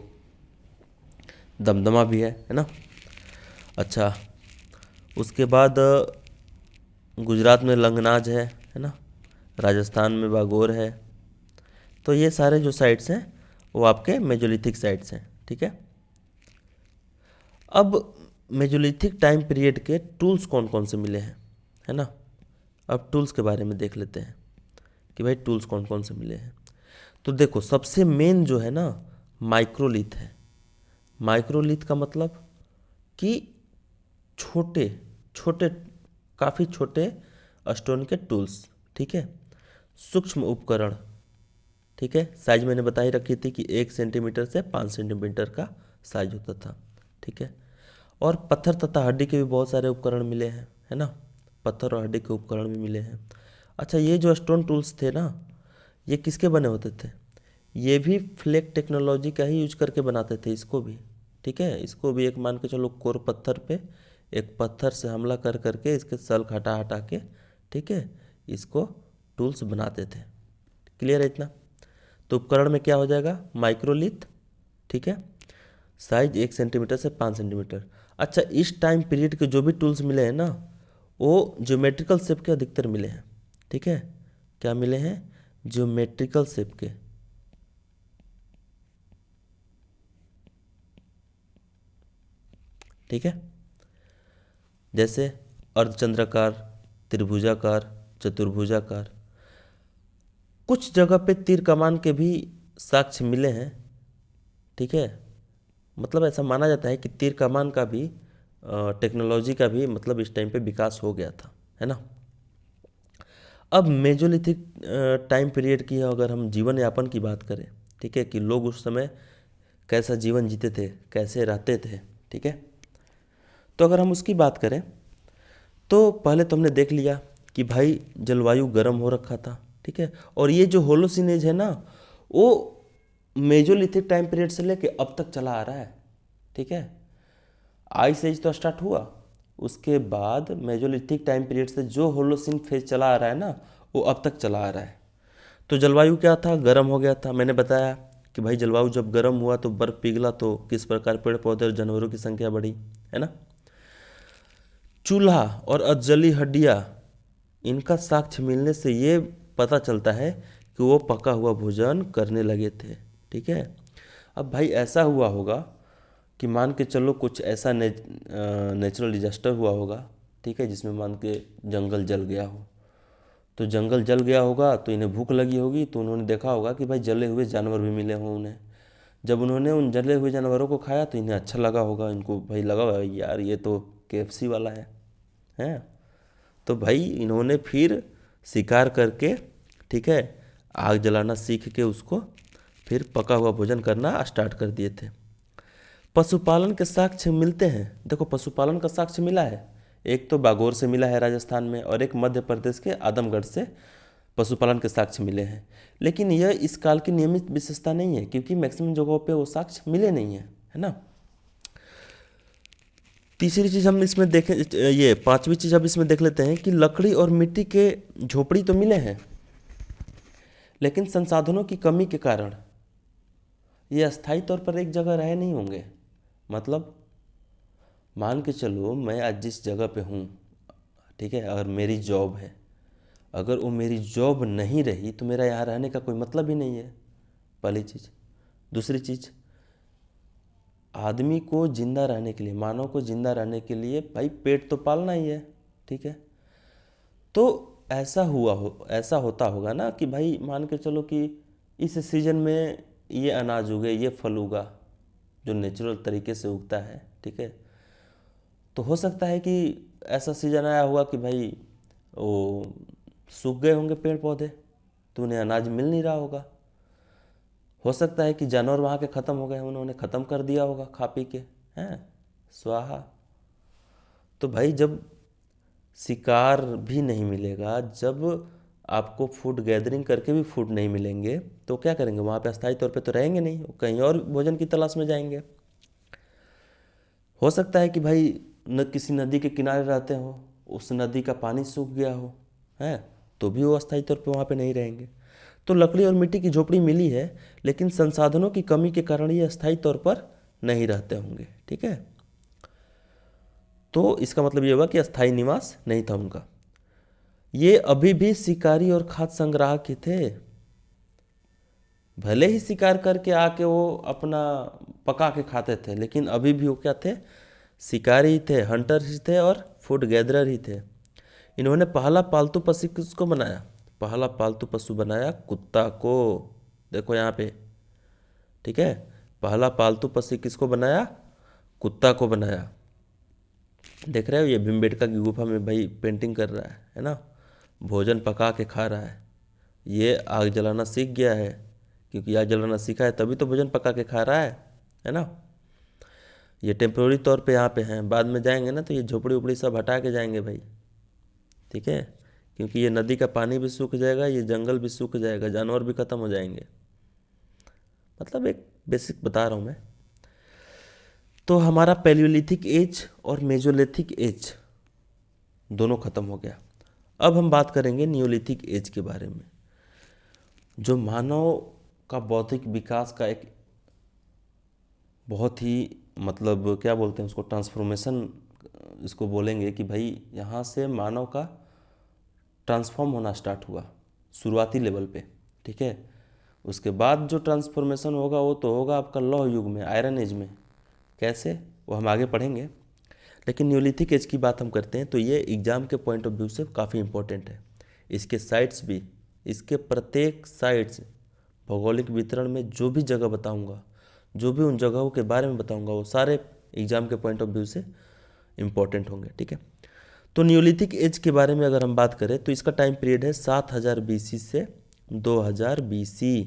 दमदमा भी है ना। अच्छा, उसके बाद गुजरात में लंगनाज है ना, राजस्थान में बागौर है। तो ये सारे जो साइट्स हैं वो आपके मेजोलिथिक साइट्स हैं। ठीक है, अब मेजोलिथिक टाइम पीरियड के टूल्स कौन कौन से मिले हैं, है ना। अब टूल्स के बारे में देख लेते हैं कि भाई टूल्स कौन कौन से मिले हैं। तो देखो सबसे मेन जो है ना माइक्रोलिथ है। माइक्रोलिथ का मतलब कि छोटे छोटे काफ़ी छोटे स्टोन के टूल्स। ठीक है, सूक्ष्म उपकरण। ठीक है, साइज मैंने बता ही रखी थी कि 1 सेंटीमीटर से 5 सेंटीमीटर का साइज होता था। ठीक है, और पत्थर तथा हड्डी के भी बहुत सारे उपकरण मिले हैं, है ना, पत्थर और हड्डी के उपकरण भी मिले हैं। अच्छा, ये जो स्टोन टूल्स थे ना ये किसके बने होते थे, ये भी फ्लेक टेक्नोलॉजी का ही यूज करके बनाते थे इसको भी। ठीक है, इसको भी एक मान के चलो कोर पत्थर पे एक पत्थर से हमला कर करके इसके सल्क हटा हटा के, ठीक है, इसको टूल्स बनाते थे। क्लियर है इतना। तो उपकरण में क्या हो जाएगा, माइक्रोलिथ। ठीक है, साइज 1 सेंटीमीटर से 5 सेंटीमीटर। अच्छा, इस टाइम पीरियड के जो भी टूल्स मिले हैं ना वो ज्योमेट्रिकल शेप के अधिकतर मिले हैं। ठीक है, क्या मिले हैं, ज्योमेट्रिकल शेप के। ठीक है, जैसे अर्धचंद्राकार, त्रिभुजाकार, चतुर्भुजाकार। कुछ जगह पे तीर कमान के भी साक्ष्य मिले हैं। ठीक है, मतलब ऐसा माना जाता है कि तीर कमान का भी टेक्नोलॉजी का भी मतलब इस टाइम पे विकास हो गया था, है ना। अब मेजोलिथिक टाइम पीरियड की अगर हम जीवन यापन की बात करें, ठीक है, कि लोग उस समय कैसा जीवन जीते थे, कैसे रहते थे। ठीक है, तो अगर हम उसकी बात करें तो पहले तो हमने देख लिया कि भाई जलवायु गर्म हो रखा था। ठीक है, और ये जो होलोसिन एज है ना वो मेजोलिथिक टाइम पीरियड से लेके अब तक चला आ रहा है। ठीक है, आइस एज तो स्टार्ट हुआ, उसके बाद मेजोलिथिक टाइम पीरियड से जो होलोसिन फेज चला आ रहा है ना वो अब तक चला आ रहा है। तो जलवायु क्या था, गर्म हो गया था। मैंने बताया कि भाई जलवायु जब गर्म हुआ तो बर्फ पिघला तो किस प्रकार पेड़ पौधे और जानवरों की संख्या बढ़ी, है ना। चूल्हा और अधजली हड्डियाँ, इनका साक्ष्य मिलने से ये पता चलता है कि कि वो पका हुआ भोजन करने लगे थे। ठीक है। अब भाई ऐसा हुआ होगा कि मान के चलो कुछ ऐसा नेचुरल डिजास्टर हुआ होगा, ठीक है, जिसमें मान के जंगल जल गया हो। तो जंगल जल गया होगा तो इन्हें भूख लगी होगी, तो उन्होंने देखा होगा कि भाई जले हुए जानवर भी मिले हों उन्हें। जब उन्होंने उन जले हुए जानवरों को खाया तो इन्हें अच्छा लगा होगा, इनको भाई लगा होगा यार ये तो KFC वाला है, हैं। तो भाई इन्होंने फिर शिकार करके, ठीक है, आग जलाना सीख के उसको फिर पका हुआ भोजन करना स्टार्ट कर दिए थे। पशुपालन के साक्ष्य मिलते हैं, देखो पशुपालन का साक्ष्य मिला है, एक तो बागोर से मिला है राजस्थान में, और एक मध्य प्रदेश के आदमगढ़ से पशुपालन के साक्ष्य मिले हैं। लेकिन यह इस काल की नियमित विशेषता नहीं है, क्योंकि मैक्सिमम जगहों पे वो साक्ष्य मिले नहीं है ना। तीसरी चीज़ हम इसमें देखें, ये पांचवी चीज़ अब इसमें देख लेते हैं कि लकड़ी और मिट्टी के झोपड़ी तो मिले हैं, लेकिन संसाधनों की कमी के कारण ये अस्थायी तौर पर एक जगह रहे नहीं होंगे। मतलब मान के चलो मैं आज जिस जगह पे हूँ, ठीक है, अगर मेरी जॉब है, अगर वो मेरी जॉब नहीं रही तो मेरा यहाँ रहने का कोई मतलब ही नहीं है, पहली चीज़। दूसरी चीज़, आदमी को जिंदा रहने के लिए, मानव को जिंदा रहने के लिए भाई पेट तो पालना ही है, ठीक है। तो ऐसा होता होगा ना कि भाई मान के चलो कि इस सीजन में ये अनाज उगे, ये फल उगा जो नेचुरल तरीके से उगता है, ठीक है। तो हो सकता है कि ऐसा सीजन आया होगा कि भाई वो सूख गए होंगे पेड़ पौधे, तो उन्हें अनाज मिल नहीं रहा होगा। हो सकता है कि जानवर वहाँ के ख़त्म हो गए, उन्होंने ख़त्म कर दिया होगा खा पी के, हैं, स्वाहा। तो भाई जब शिकार भी नहीं मिलेगा, जब आपको फूड गैदरिंग करके भी फूड नहीं मिलेंगे, तो क्या करेंगे, वहाँ पे अस्थायी तौर पे तो रहेंगे नहीं, वो कहीं और भोजन की तलाश में जाएंगे। हो सकता है कि भाई न किसी नदी के किनारे रहते हो, उस नदी का पानी सूख गया हो, है, तो भी वो अस्थायी तौर पे वहाँ पे नहीं रहेंगे। तो लकड़ी और मिट्टी की झोपड़ी मिली है, लेकिन संसाधनों की कमी के कारण ये अस्थायी तौर पर नहीं रहते होंगे, ठीक है। तो इसका मतलब ये हुआ कि अस्थायी निवास नहीं था उनका। ये अभी भी शिकारी और खाद्य संग्राहक ही थे। भले ही शिकार करके आके वो अपना पका के खाते थे, लेकिन अभी भी वो क्या थे, शिकारी थे, हंटर ही थे और फूड गैदरर ही थे। इन्होंने पहला पालतू पशु किसको बनाया, पहला पालतू पशु बनाया कुत्ता को। देखो यहाँ पे, ठीक है, पहला पालतू पशु किसको बनाया, कुत्ता को बनाया। देख रहे हो ये भीमबेटका की गुफा में भाई पेंटिंग कर रहा है ना, भोजन पका के खा रहा है। ये आग जलाना सीख गया है, क्योंकि आग जलाना सीखा है तभी तो भोजन पका के खा रहा है ना। ये टेम्प्रोरी तौर पे यहाँ पे हैं, बाद में जाएंगे ना तो ये झोपड़ी उपड़ी सब हटा के जाएंगे भाई, ठीक है, क्योंकि ये नदी का पानी भी सूख जाएगा, ये जंगल भी सूख जाएगा, जानवर भी खत्म हो जाएंगे। मतलब एक बेसिक बता रहा हूँ मैं। तो हमारा पैलियोलिथिक एज और मेजोलिथिक एज दोनों खत्म हो गया। अब हम बात करेंगे नियोलिथिक एज के बारे में, जो मानव का बौद्धिक विकास का एक बहुत ही मतलब क्या बोलते हैं उसको, ट्रांसफॉर्मेशन इसको बोलेंगे कि भाई यहाँ से मानव का ट्रांसफॉर्म होना स्टार्ट हुआ शुरुआती लेवल पे, ठीक है। उसके बाद जो ट्रांसफॉर्मेशन होगा वो तो होगा आपका लौह युग में, आयरन एज में। कैसे, वो हम आगे पढ़ेंगे। लेकिन न्यूलिथिक एज की बात हम करते हैं तो ये एग्ज़ाम के पॉइंट ऑफ व्यू से काफ़ी इंपॉर्टेंट है। इसके साइट्स भी, इसके प्रत्येक साइट्स भौगोलिक वितरण में जो भी जगह बताऊंगा, जो भी उन जगहों के बारे में बताऊंगा, वो सारे एग्ज़ाम के पॉइंट ऑफ व्यू से इम्पॉर्टेंट होंगे, ठीक है। तो न्यूलिथिक एज के बारे में अगर हम बात करें तो इसका टाइम पीरियड है 7000 BC से 2000 BC,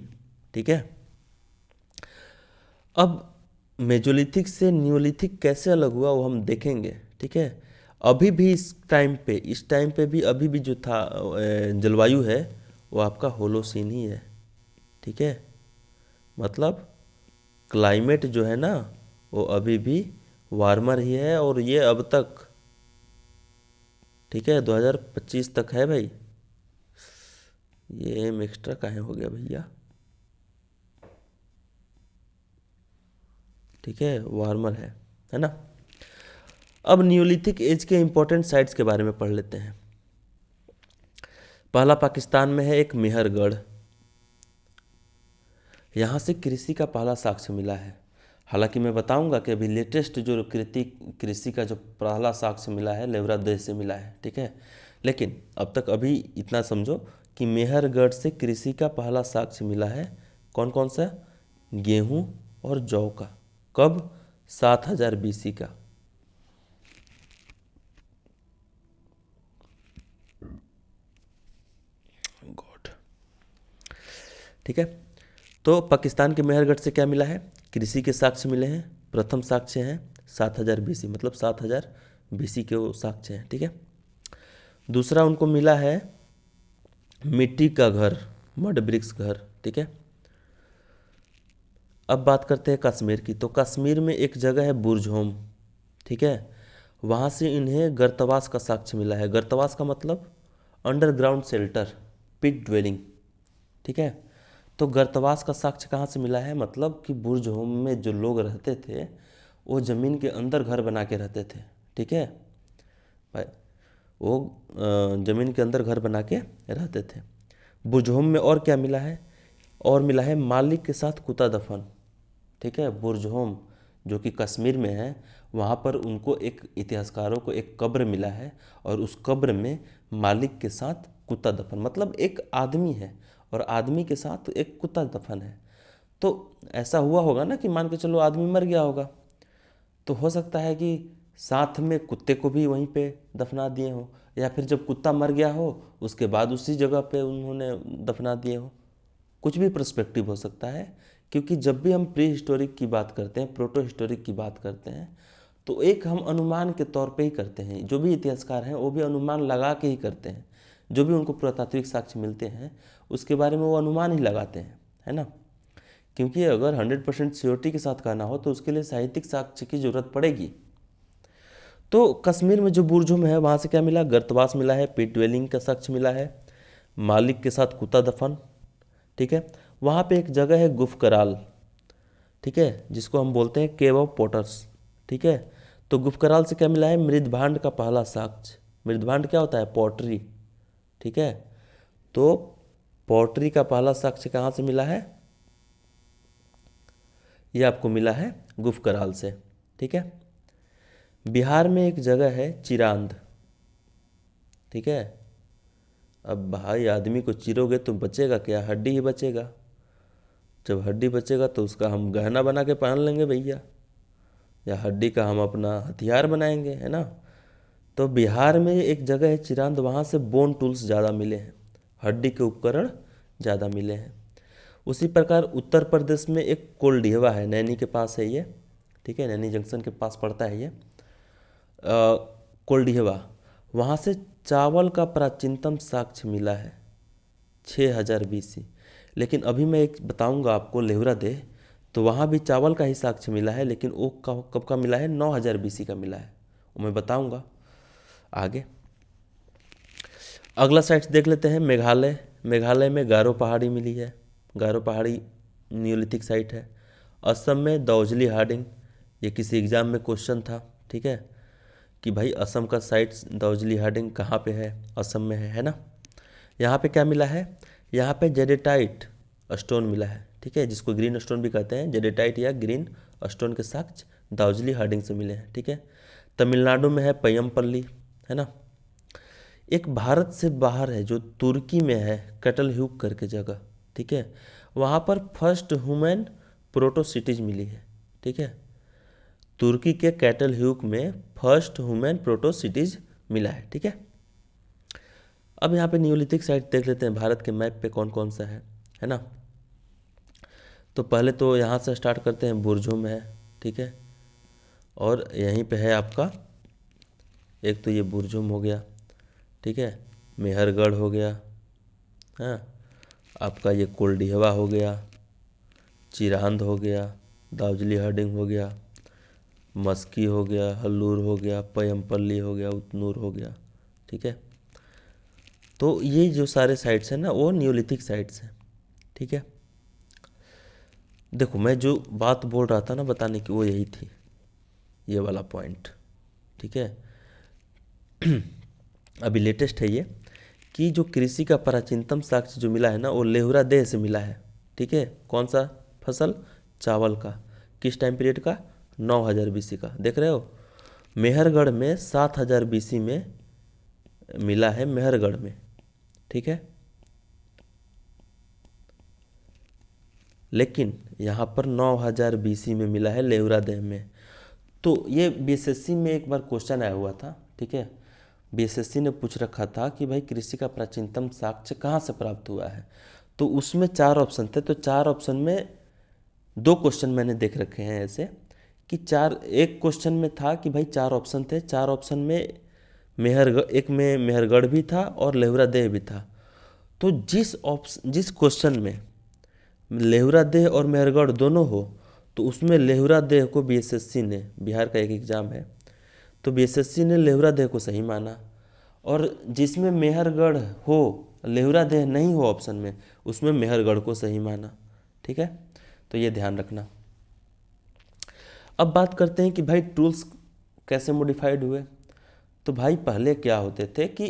ठीक है। अब मेजोलिथिक से न्यूलिथिक कैसे अलग हुआ वो हम देखेंगे, ठीक है। अभी भी इस टाइम पे भी अभी भी जो था जलवायु है वो आपका होलोसीन ही है, ठीक है। मतलब क्लाइमेट जो है ना वो अभी भी वार्मर ही है, और ये अब तक, ठीक है, 2025 तक है भाई। ये एक्स्ट्रा काहे हो गया भैया, ठीक है, वार्मर है ना। अब न्यूलिथिक एज के इंपॉर्टेंट साइट्स के बारे में पढ़ लेते हैं। पहला पाकिस्तान में है एक मेहरगढ़, यहाँ से कृषि का पहला साक्ष्य मिला है। हालांकि मैं बताऊंगा कि अभी लेटेस्ट जो कृषि का जो पहला साक्ष्य मिला है लेवरा देह से मिला है, ठीक है। लेकिन अब तक अभी इतना समझो कि मेहरगढ़ से कृषि का पहला साक्ष्य मिला है। कौन कौन सा? गेहूं और जौ का। कब? 7000 BC का। गॉड, ठीक है। तो पाकिस्तान के मेहरगढ़ से क्या मिला है? कृषि के साक्ष्य मिले हैं। प्रथम साक्ष्य हैं 7000 BC, मतलब 7000 BC के वो साक्ष्य हैं, ठीक है। दूसरा उनको मिला है मिट्टी का घर, मड ब्रिक्स घर, ठीक है। अब बात करते हैं कश्मीर की। तो कश्मीर में एक जगह है बुरझोम, ठीक है। वहाँ से इन्हें गर्तवास का साक्ष्य मिला है। गर्तवास का मतलब अंडरग्राउंड शेल्टर, पिट ड्वेलिंग, ठीक है। तो गर्तवास का साक्ष्य कहाँ से मिला है? मतलब कि बुरझोम में जो लोग रहते थे वो ज़मीन के अंदर घर बना के रहते थे, ठीक है भाई। वो ज़मीन के अंदर घर बना के रहते थे। बुरझोम में और क्या मिला है? और मिला है मालिक के साथ कुत्ता दफन, ठीक है। बुरझोम जो कि कश्मीर में है, वहाँ पर उनको एक इतिहासकारों को एक कब्र मिला है और उस कब्र में मालिक के साथ कुत्ता दफन, मतलब एक आदमी है और आदमी के साथ एक कुत्ता दफन है। तो ऐसा हुआ होगा ना कि मान के चलो आदमी मर गया होगा, तो हो सकता है कि साथ में कुत्ते को भी वहीं पे दफना दिए हो, या फिर जब कुत्ता मर गया हो उसके बाद उसी जगह पे उन्होंने दफना दिए हो। कुछ भी पर्सपेक्टिव हो सकता है, क्योंकि जब भी हम प्री हिस्टोरिक की बात करते हैं, प्रोटो हिस्टोरिक की बात करते हैं, तो एक हम अनुमान के तौर पे ही करते हैं। जो भी इतिहासकार हैं वो भी अनुमान लगा के ही करते हैं। जो भी उनको पुरातात्विक साक्ष्य मिलते हैं उसके बारे में वो अनुमान ही लगाते हैं, है ना। क्योंकि अगर 100% श्योरिटी के साथ कहना हो तो उसके लिए साहित्यिक साक्ष्य की जरूरत पड़ेगी। तो कश्मीर में जो बुरझुम है वहाँ से क्या मिला? गर्तवास मिला है, पिट ड्वेलिंग का साक्ष्य मिला है, मालिक के साथ कुत्ता दफन, ठीक है। वहाँ पे एक जगह है गुफकराल, ठीक है, जिसको हम बोलते हैं केव ऑफ पोटर्स, ठीक है। तो गुफकराल से क्या मिला है? मृदभांड का पहला साक्ष्य। मृदभांड क्या होता है? पॉटरी, ठीक है। तो पॉटरी का पहला साक्ष्य कहाँ से मिला है? ये आपको मिला है गुफकराल से, ठीक है। बिहार में एक जगह है चिरांद, ठीक है। अब भाई आदमी को चिरोगे तो बचेगा क्या? हड्डी ही बचेगा। जब हड्डी बचेगा तो उसका हम गहना बना के पहन लेंगे भैया, या हड्डी का हम अपना हथियार बनाएंगे, है ना। तो बिहार में एक जगह है चिरांद, वहाँ से बोन टूल्स ज़्यादा मिले हैं, हड्डी के उपकरण ज़्यादा मिले हैं। उसी प्रकार उत्तर प्रदेश में एक कोल्डिहवा है, नैनी के पास है ये, ठीक है, नैनी जंक्शन के पास पड़ता है ये कोल्डिहवा। वहाँ से चावल का प्राचीनतम साक्ष्य मिला है 6000 BC। लेकिन अभी मैं एक बताऊंगा आपको लेवरा देह, तो वहाँ भी चावल का ही साक्ष्य मिला है, लेकिन वो कब का मिला है? 9000 BC का मिला है, वो मैं बताऊंगा आगे। अगला साइट देख लेते हैं मेघालय। मेघालय में गारो पहाड़ी मिली है। गारो पहाड़ी न्यूलिथिक साइट है। असम में दौजली हार्डिंग, ये किसी एग्जाम में क्वेश्चन था, ठीक है, कि भाई असम का साइट दौजली हार्डिंग कहाँ पे है? असम में है ना। यहाँ पे क्या मिला है? यहाँ पे जेडेटाइट स्टोन मिला है, ठीक है, जिसको ग्रीन स्टोन भी कहते हैं। जेडेटाइट या ग्रीन स्टोन के साक्ष्य दार्जिली हार्डिंग से मिले हैं, ठीक है। तमिलनाडु में है पय्यमपल्ली, है ना। एक भारत से बाहर है जो तुर्की में है, कैटल ह्यूक करके जगह, ठीक है। वहाँ पर फर्स्ट ह्यूमन प्रोटो सिटीज मिली है, ठीक है। तुर्की के कैटल ह्यूक में फर्स्ट ह्यूमन प्रोटो सिटीज मिला है, ठीक है। अब यहाँ पे न्यूलिथिक साइट देख लेते हैं भारत के मैप पे कौन कौन सा है ना। तो पहले तो यहाँ से स्टार्ट करते हैं, बुरझुम है, ठीक है, और यहीं पे है आपका एक तो ये बुरझुम हो गया, ठीक है, मेहरगढ़ हो गया, हाँ, आपका ये कोल्डिहवा हो गया, चिरांद हो गया, दार्जिली हार्डिंग हो गया, मस्की हो गया, हल्लूर हो गया, पय्यमपल्ली हो गया, उतनूर हो गया, ठीक है। तो ये जो सारे साइट्स हैं ना वो न्यूलिथिक साइट्स हैं, ठीक है। देखो मैं जो बात बोल रहा था ना बताने की, वो यही थी, ये वाला पॉइंट, ठीक है। अभी लेटेस्ट है ये कि जो कृषि का प्राचीनतम साक्ष्य जो मिला है ना वो लेहुरा देह से मिला है, ठीक है। कौन सा? फसल? चावल का। किस टाइम पीरियड का? 9000 BC का। देख रहे हो, मेहरगढ़ में 7000 BC में मिला है, मेहरगढ़ में, ठीक है। लेकिन यहाँ पर 9000 BC में मिला है लेवरादेह में। तो ये बीएसएससी में एक बार क्वेश्चन आया हुआ था, ठीक है। बीएसएससी ने पूछ रखा था कि भाई कृषि का प्राचीनतम साक्ष्य कहाँ से प्राप्त हुआ है। तो उसमें 4 ऑप्शन थे, तो 4 ऑप्शन में 2 क्वेश्चन मैंने देख रखे हैं ऐसे कि एक क्वेश्चन में था कि भाई 4 ऑप्शन थे, 4 ऑप्शन में एक में मेहरगढ़ भी था और लेवरादेह भी था। तो जिस क्वेश्चन में लेवरादेह और मेहरगढ़ दोनों हो, तो उसमें लेवरादेह को बीएसएससी ने, बिहार का एक एग्ज़ाम है, तो बीएसएससी ने लेवरादेह को सही माना। और जिसमें मेहरगढ़ हो, लेवरादेह नहीं हो ऑप्शन में, उसमें मेहरगढ़ को सही माना, ठीक है। तो ये ध्यान रखना। अब बात करते हैं कि भाई टूल्स कैसे मॉडिफाइड हुए। तो भाई पहले क्या होते थे कि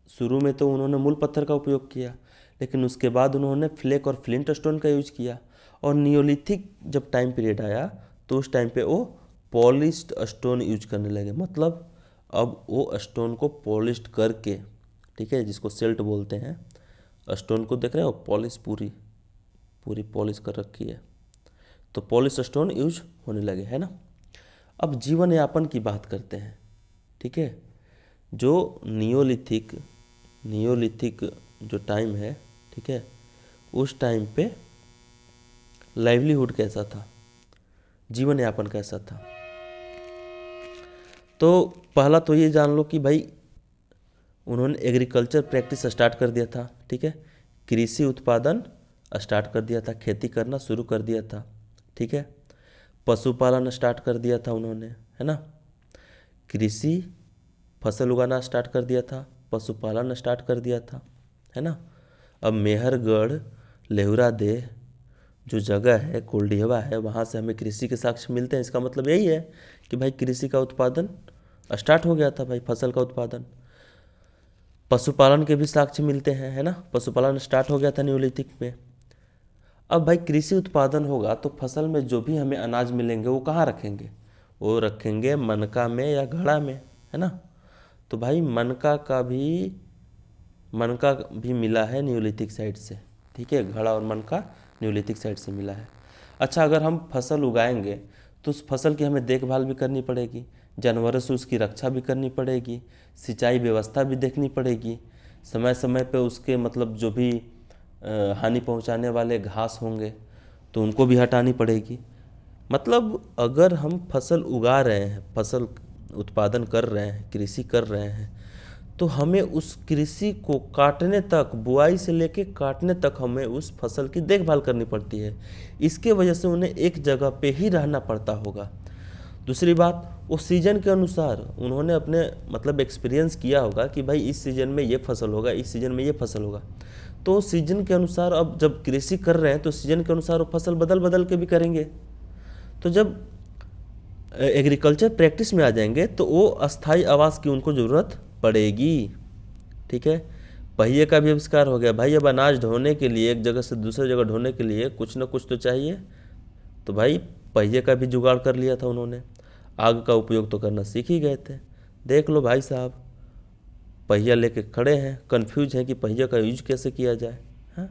शुरू में तो उन्होंने मूल पत्थर का उपयोग किया, लेकिन उसके बाद उन्होंने फ्लेक और फ्लिंट स्टोन का यूज किया। और नियोलिथिक जब टाइम पीरियड आया तो उस टाइम पे वो पॉलिश्ड स्टोन यूज करने लगे। मतलब अब वो स्टोन को पॉलिश्ड करके, ठीक है, जिसको सेल्ट बोलते हैं, स्टोन को देख रहे हो, पॉलिश पूरी पूरी पॉलिश कर रखी है, तो पॉलिश स्टोन यूज होने लगे, है ना। अब जीवन यापन की बात करते हैं, ठीक है। जो नियोलिथिक जो टाइम है, ठीक है, उस टाइम पे लाइवलीहुड कैसा था, जीवन यापन कैसा था। तो पहला तो ये जान लो कि भाई उन्होंने एग्रीकल्चर प्रैक्टिस स्टार्ट कर दिया था, ठीक है, कृषि उत्पादन स्टार्ट कर दिया था, खेती करना शुरू कर दिया था, ठीक है। पशुपालन स्टार्ट कर दिया था उन्होंने, है ना। कृषि फसल उगाना स्टार्ट कर दिया था, पशुपालन स्टार्ट कर दिया था, है ना। अब मेहरगढ़, लेवरादेह जो जगह है, कोल्डिहवा है, वहाँ से हमें कृषि के साक्ष्य मिलते हैं। इसका मतलब यही है कि भाई कृषि का उत्पादन स्टार्ट हो गया था, भाई फसल का उत्पादन। पशुपालन के भी साक्ष्य मिलते हैं, है ना, पशुपालन स्टार्ट हो गया था न्यूलिथिक में। अब भाई कृषि उत्पादन होगा तो फसल में जो भी हमें अनाज मिलेंगे वो कहाँ रखेंगे, वो रखेंगे मनका में या घड़ा में, है ना। तो भाई मनका भी मिला है न्यूलिथिक साइड से, ठीक है, घड़ा और मनका न्यूलिथिक साइड से मिला है। अच्छा, अगर हम फसल उगाएंगे तो उस फसल की हमें देखभाल भी करनी पड़ेगी, जानवरों से उसकी रक्षा भी करनी पड़ेगी, सिंचाई व्यवस्था भी देखनी पड़ेगी, समय समय पे उसके मतलब जो भी हानि पहुंचाने वाले घास होंगे तो उनको भी हटानी पड़ेगी। मतलब अगर हम फसल उगा रहे हैं, फसल उत्पादन कर रहे हैं, कृषि कर रहे हैं, तो हमें उस कृषि को काटने तक, बुआई से लेके काटने तक हमें उस फसल की देखभाल करनी पड़ती है। इसके वजह से उन्हें एक जगह पे ही रहना पड़ता होगा। दूसरी बात, वो सीजन के अनुसार उन्होंने अपने मतलब एक्सपीरियंस किया होगा कि भाई इस सीजन में ये फसल होगा, इस सीजन में ये फसल होगा। तो सीजन के अनुसार अब जब कृषि कर रहे हैं तो सीजन के अनुसार वो फसल बदल बदल के भी करेंगे। तो जब एग्रीकल्चर प्रैक्टिस में आ जाएंगे तो वो अस्थाई आवास की उनको ज़रूरत पड़ेगी, ठीक है। पहिए का भी आविष्कार हो गया। भाई अब अनाज ढोने के लिए, एक जगह से दूसरे जगह ढोने के लिए कुछ ना कुछ तो चाहिए, तो भाई पहिए का भी जुगाड़ कर लिया था उन्होंने। आग का उपयोग तो करना सीख ही गए थे। देख लो भाई साहब, पहिया लेके खड़े हैं, कंफ्यूज हैं कि पहिया का यूज कैसे किया जाए, हाँ।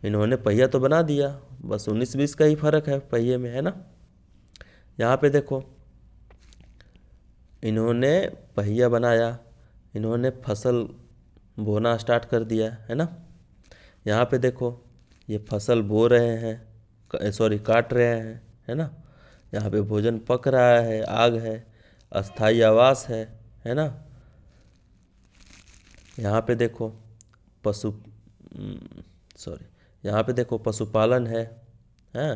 इन्होंने पहिया तो बना दिया, बस 19-20 का ही फर्क है पहिए में, है ना। यहाँ पे देखो, इन्होंने पहिया बनाया, इन्होंने फसल बोना स्टार्ट कर दिया, है ना। यहाँ पे देखो, ये फसल बो रहे हैं, सॉरी काट रहे हैं, है ना। यहाँ पे भोजन पक रहा है, आग है, अस्थाई आवास है ना। यहाँ पे देखो यहाँ पे देखो पशुपालन है, हाँ।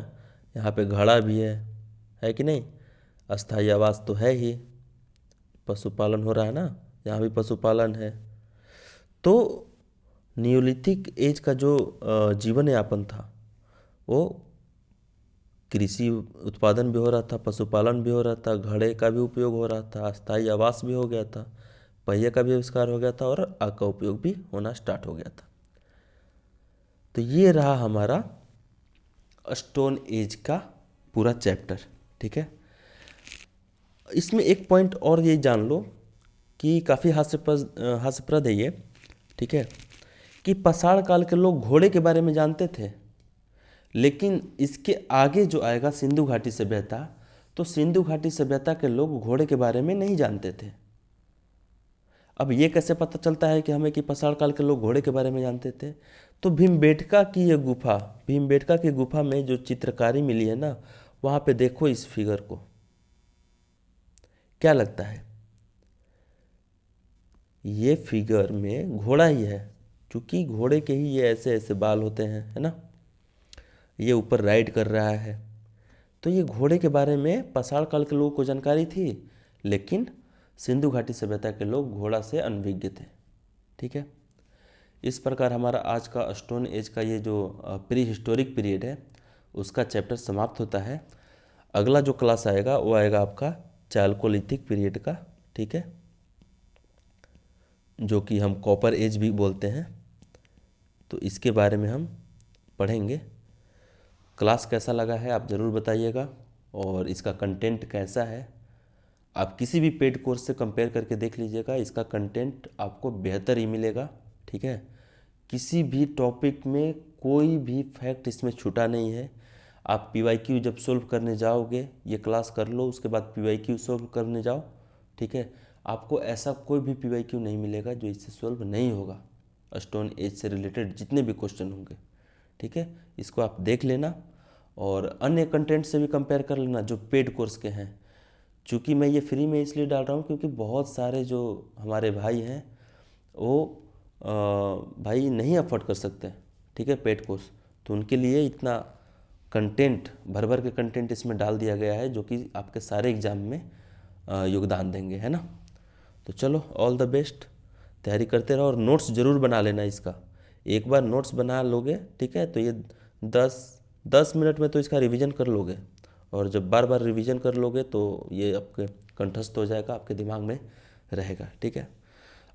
यहाँ पे घड़ा भी है कि नहीं। अस्थाई आवास तो है ही, पशुपालन हो रहा है ना, यहाँ भी पशुपालन है। तो नियोलिथिक एज का जो जीवन यापन था, वो कृषि उत्पादन भी हो रहा था, पशुपालन भी हो रहा था, घड़े का भी उपयोग हो रहा था, अस्थाई आवास भी हो गया था, पहिए का भी आविष्कार हो गया था और आग का उपयोग भी होना स्टार्ट हो गया था। तो ये रहा हमारा स्टोन एज का पूरा चैप्टर, ठीक है। इसमें एक पॉइंट और ये जान लो कि काफ़ी हास्यप्रद है ये, ठीक है, कि पाषाण काल के लोग घोड़े के बारे में जानते थे, लेकिन इसके आगे जो आएगा सिंधु घाटी सभ्यता, तो सिंधु घाटी सभ्यता के लोग घोड़े के बारे में नहीं जानते थे। अब ये कैसे पता चलता है कि हमें कि पाषाण काल के लोग घोड़े के बारे में जानते थे? तो भीमबेटका की ये गुफा, भीमबेटका की गुफा में जो चित्रकारी मिली है ना, वहाँ पे देखो इस फिगर को, क्या लगता है? ये फिगर में घोड़ा ही है, क्योंकि घोड़े के ही ये ऐसे ऐसे बाल होते हैं, है ना। ये ऊपर राइड कर रहा है, तो ये घोड़े के बारे में पाषाण काल के लोगों को जानकारी थी, लेकिन सिंधु घाटी सभ्यता के लोग घोड़ा से अनभिज्ञ थे, ठीक है। इस प्रकार हमारा आज का स्टोन एज का ये जो प्री हिस्टोरिक पीरियड है उसका चैप्टर समाप्त होता है। अगला जो क्लास आएगा वो आएगा आपका चालकोलिथिक पीरियड का, ठीक है, जो कि हम कॉपर एज भी बोलते हैं। तो इसके बारे में हम पढ़ेंगे। क्लास कैसा लगा है आप ज़रूर बताइएगा, और इसका कंटेंट कैसा है आप किसी भी पेड कोर्स से कंपेयर करके देख लीजिएगा, इसका कंटेंट आपको बेहतर ही मिलेगा, ठीक है। किसी भी टॉपिक में कोई भी फैक्ट इसमें छूटा नहीं है। आप PYQ जब सोल्व करने जाओगे, ये क्लास कर लो, उसके बाद PYQ सोल्व करने जाओ, ठीक है। आपको ऐसा कोई भी PYQ नहीं मिलेगा जो इससे सोल्व नहीं होगा, स्टोन एज से रिलेटेड जितने भी क्वेश्चन होंगे, ठीक है। इसको आप देख लेना और अन्य कंटेंट से भी कंपेयर कर लेना जो पेड कोर्स के हैं। चूँकि मैं ये फ्री में इसलिए डाल रहा हूँ क्योंकि बहुत सारे जो हमारे भाई हैं वो भाई नहीं अफोर्ड कर सकते, ठीक है, पेड कोर्स, तो उनके लिए इतना कंटेंट भर भर के कंटेंट इसमें डाल दिया गया है जो कि आपके सारे एग्ज़ाम में योगदान देंगे, है ना। तो चलो, ऑल द बेस्ट, तैयारी करते रहो और नोट्स ज़रूर बना लेना इसका। एक बार नोट्स बना लोगे, ठीक है, तो ये 10 मिनट में तो इसका रिवीजन कर लोगे, और जब बार बार रिवीजन कर लोगे तो ये आपके कंठस्थ हो जाएगा, आपके दिमाग में रहेगा, ठीक है।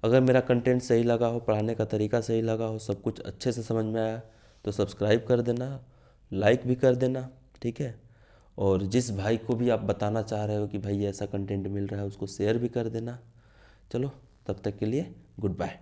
अगर मेरा कंटेंट सही लगा हो, पढ़ाने का तरीका सही लगा हो, सब कुछ अच्छे से समझ में आया, तो सब्सक्राइब कर देना, लाइक भी कर देना, ठीक है। और जिस भाई को भी आप बताना चाह रहे हो कि भाई ऐसा कंटेंट मिल रहा है, उसको शेयर भी कर देना। चलो, तब तक के लिए गुड बाय।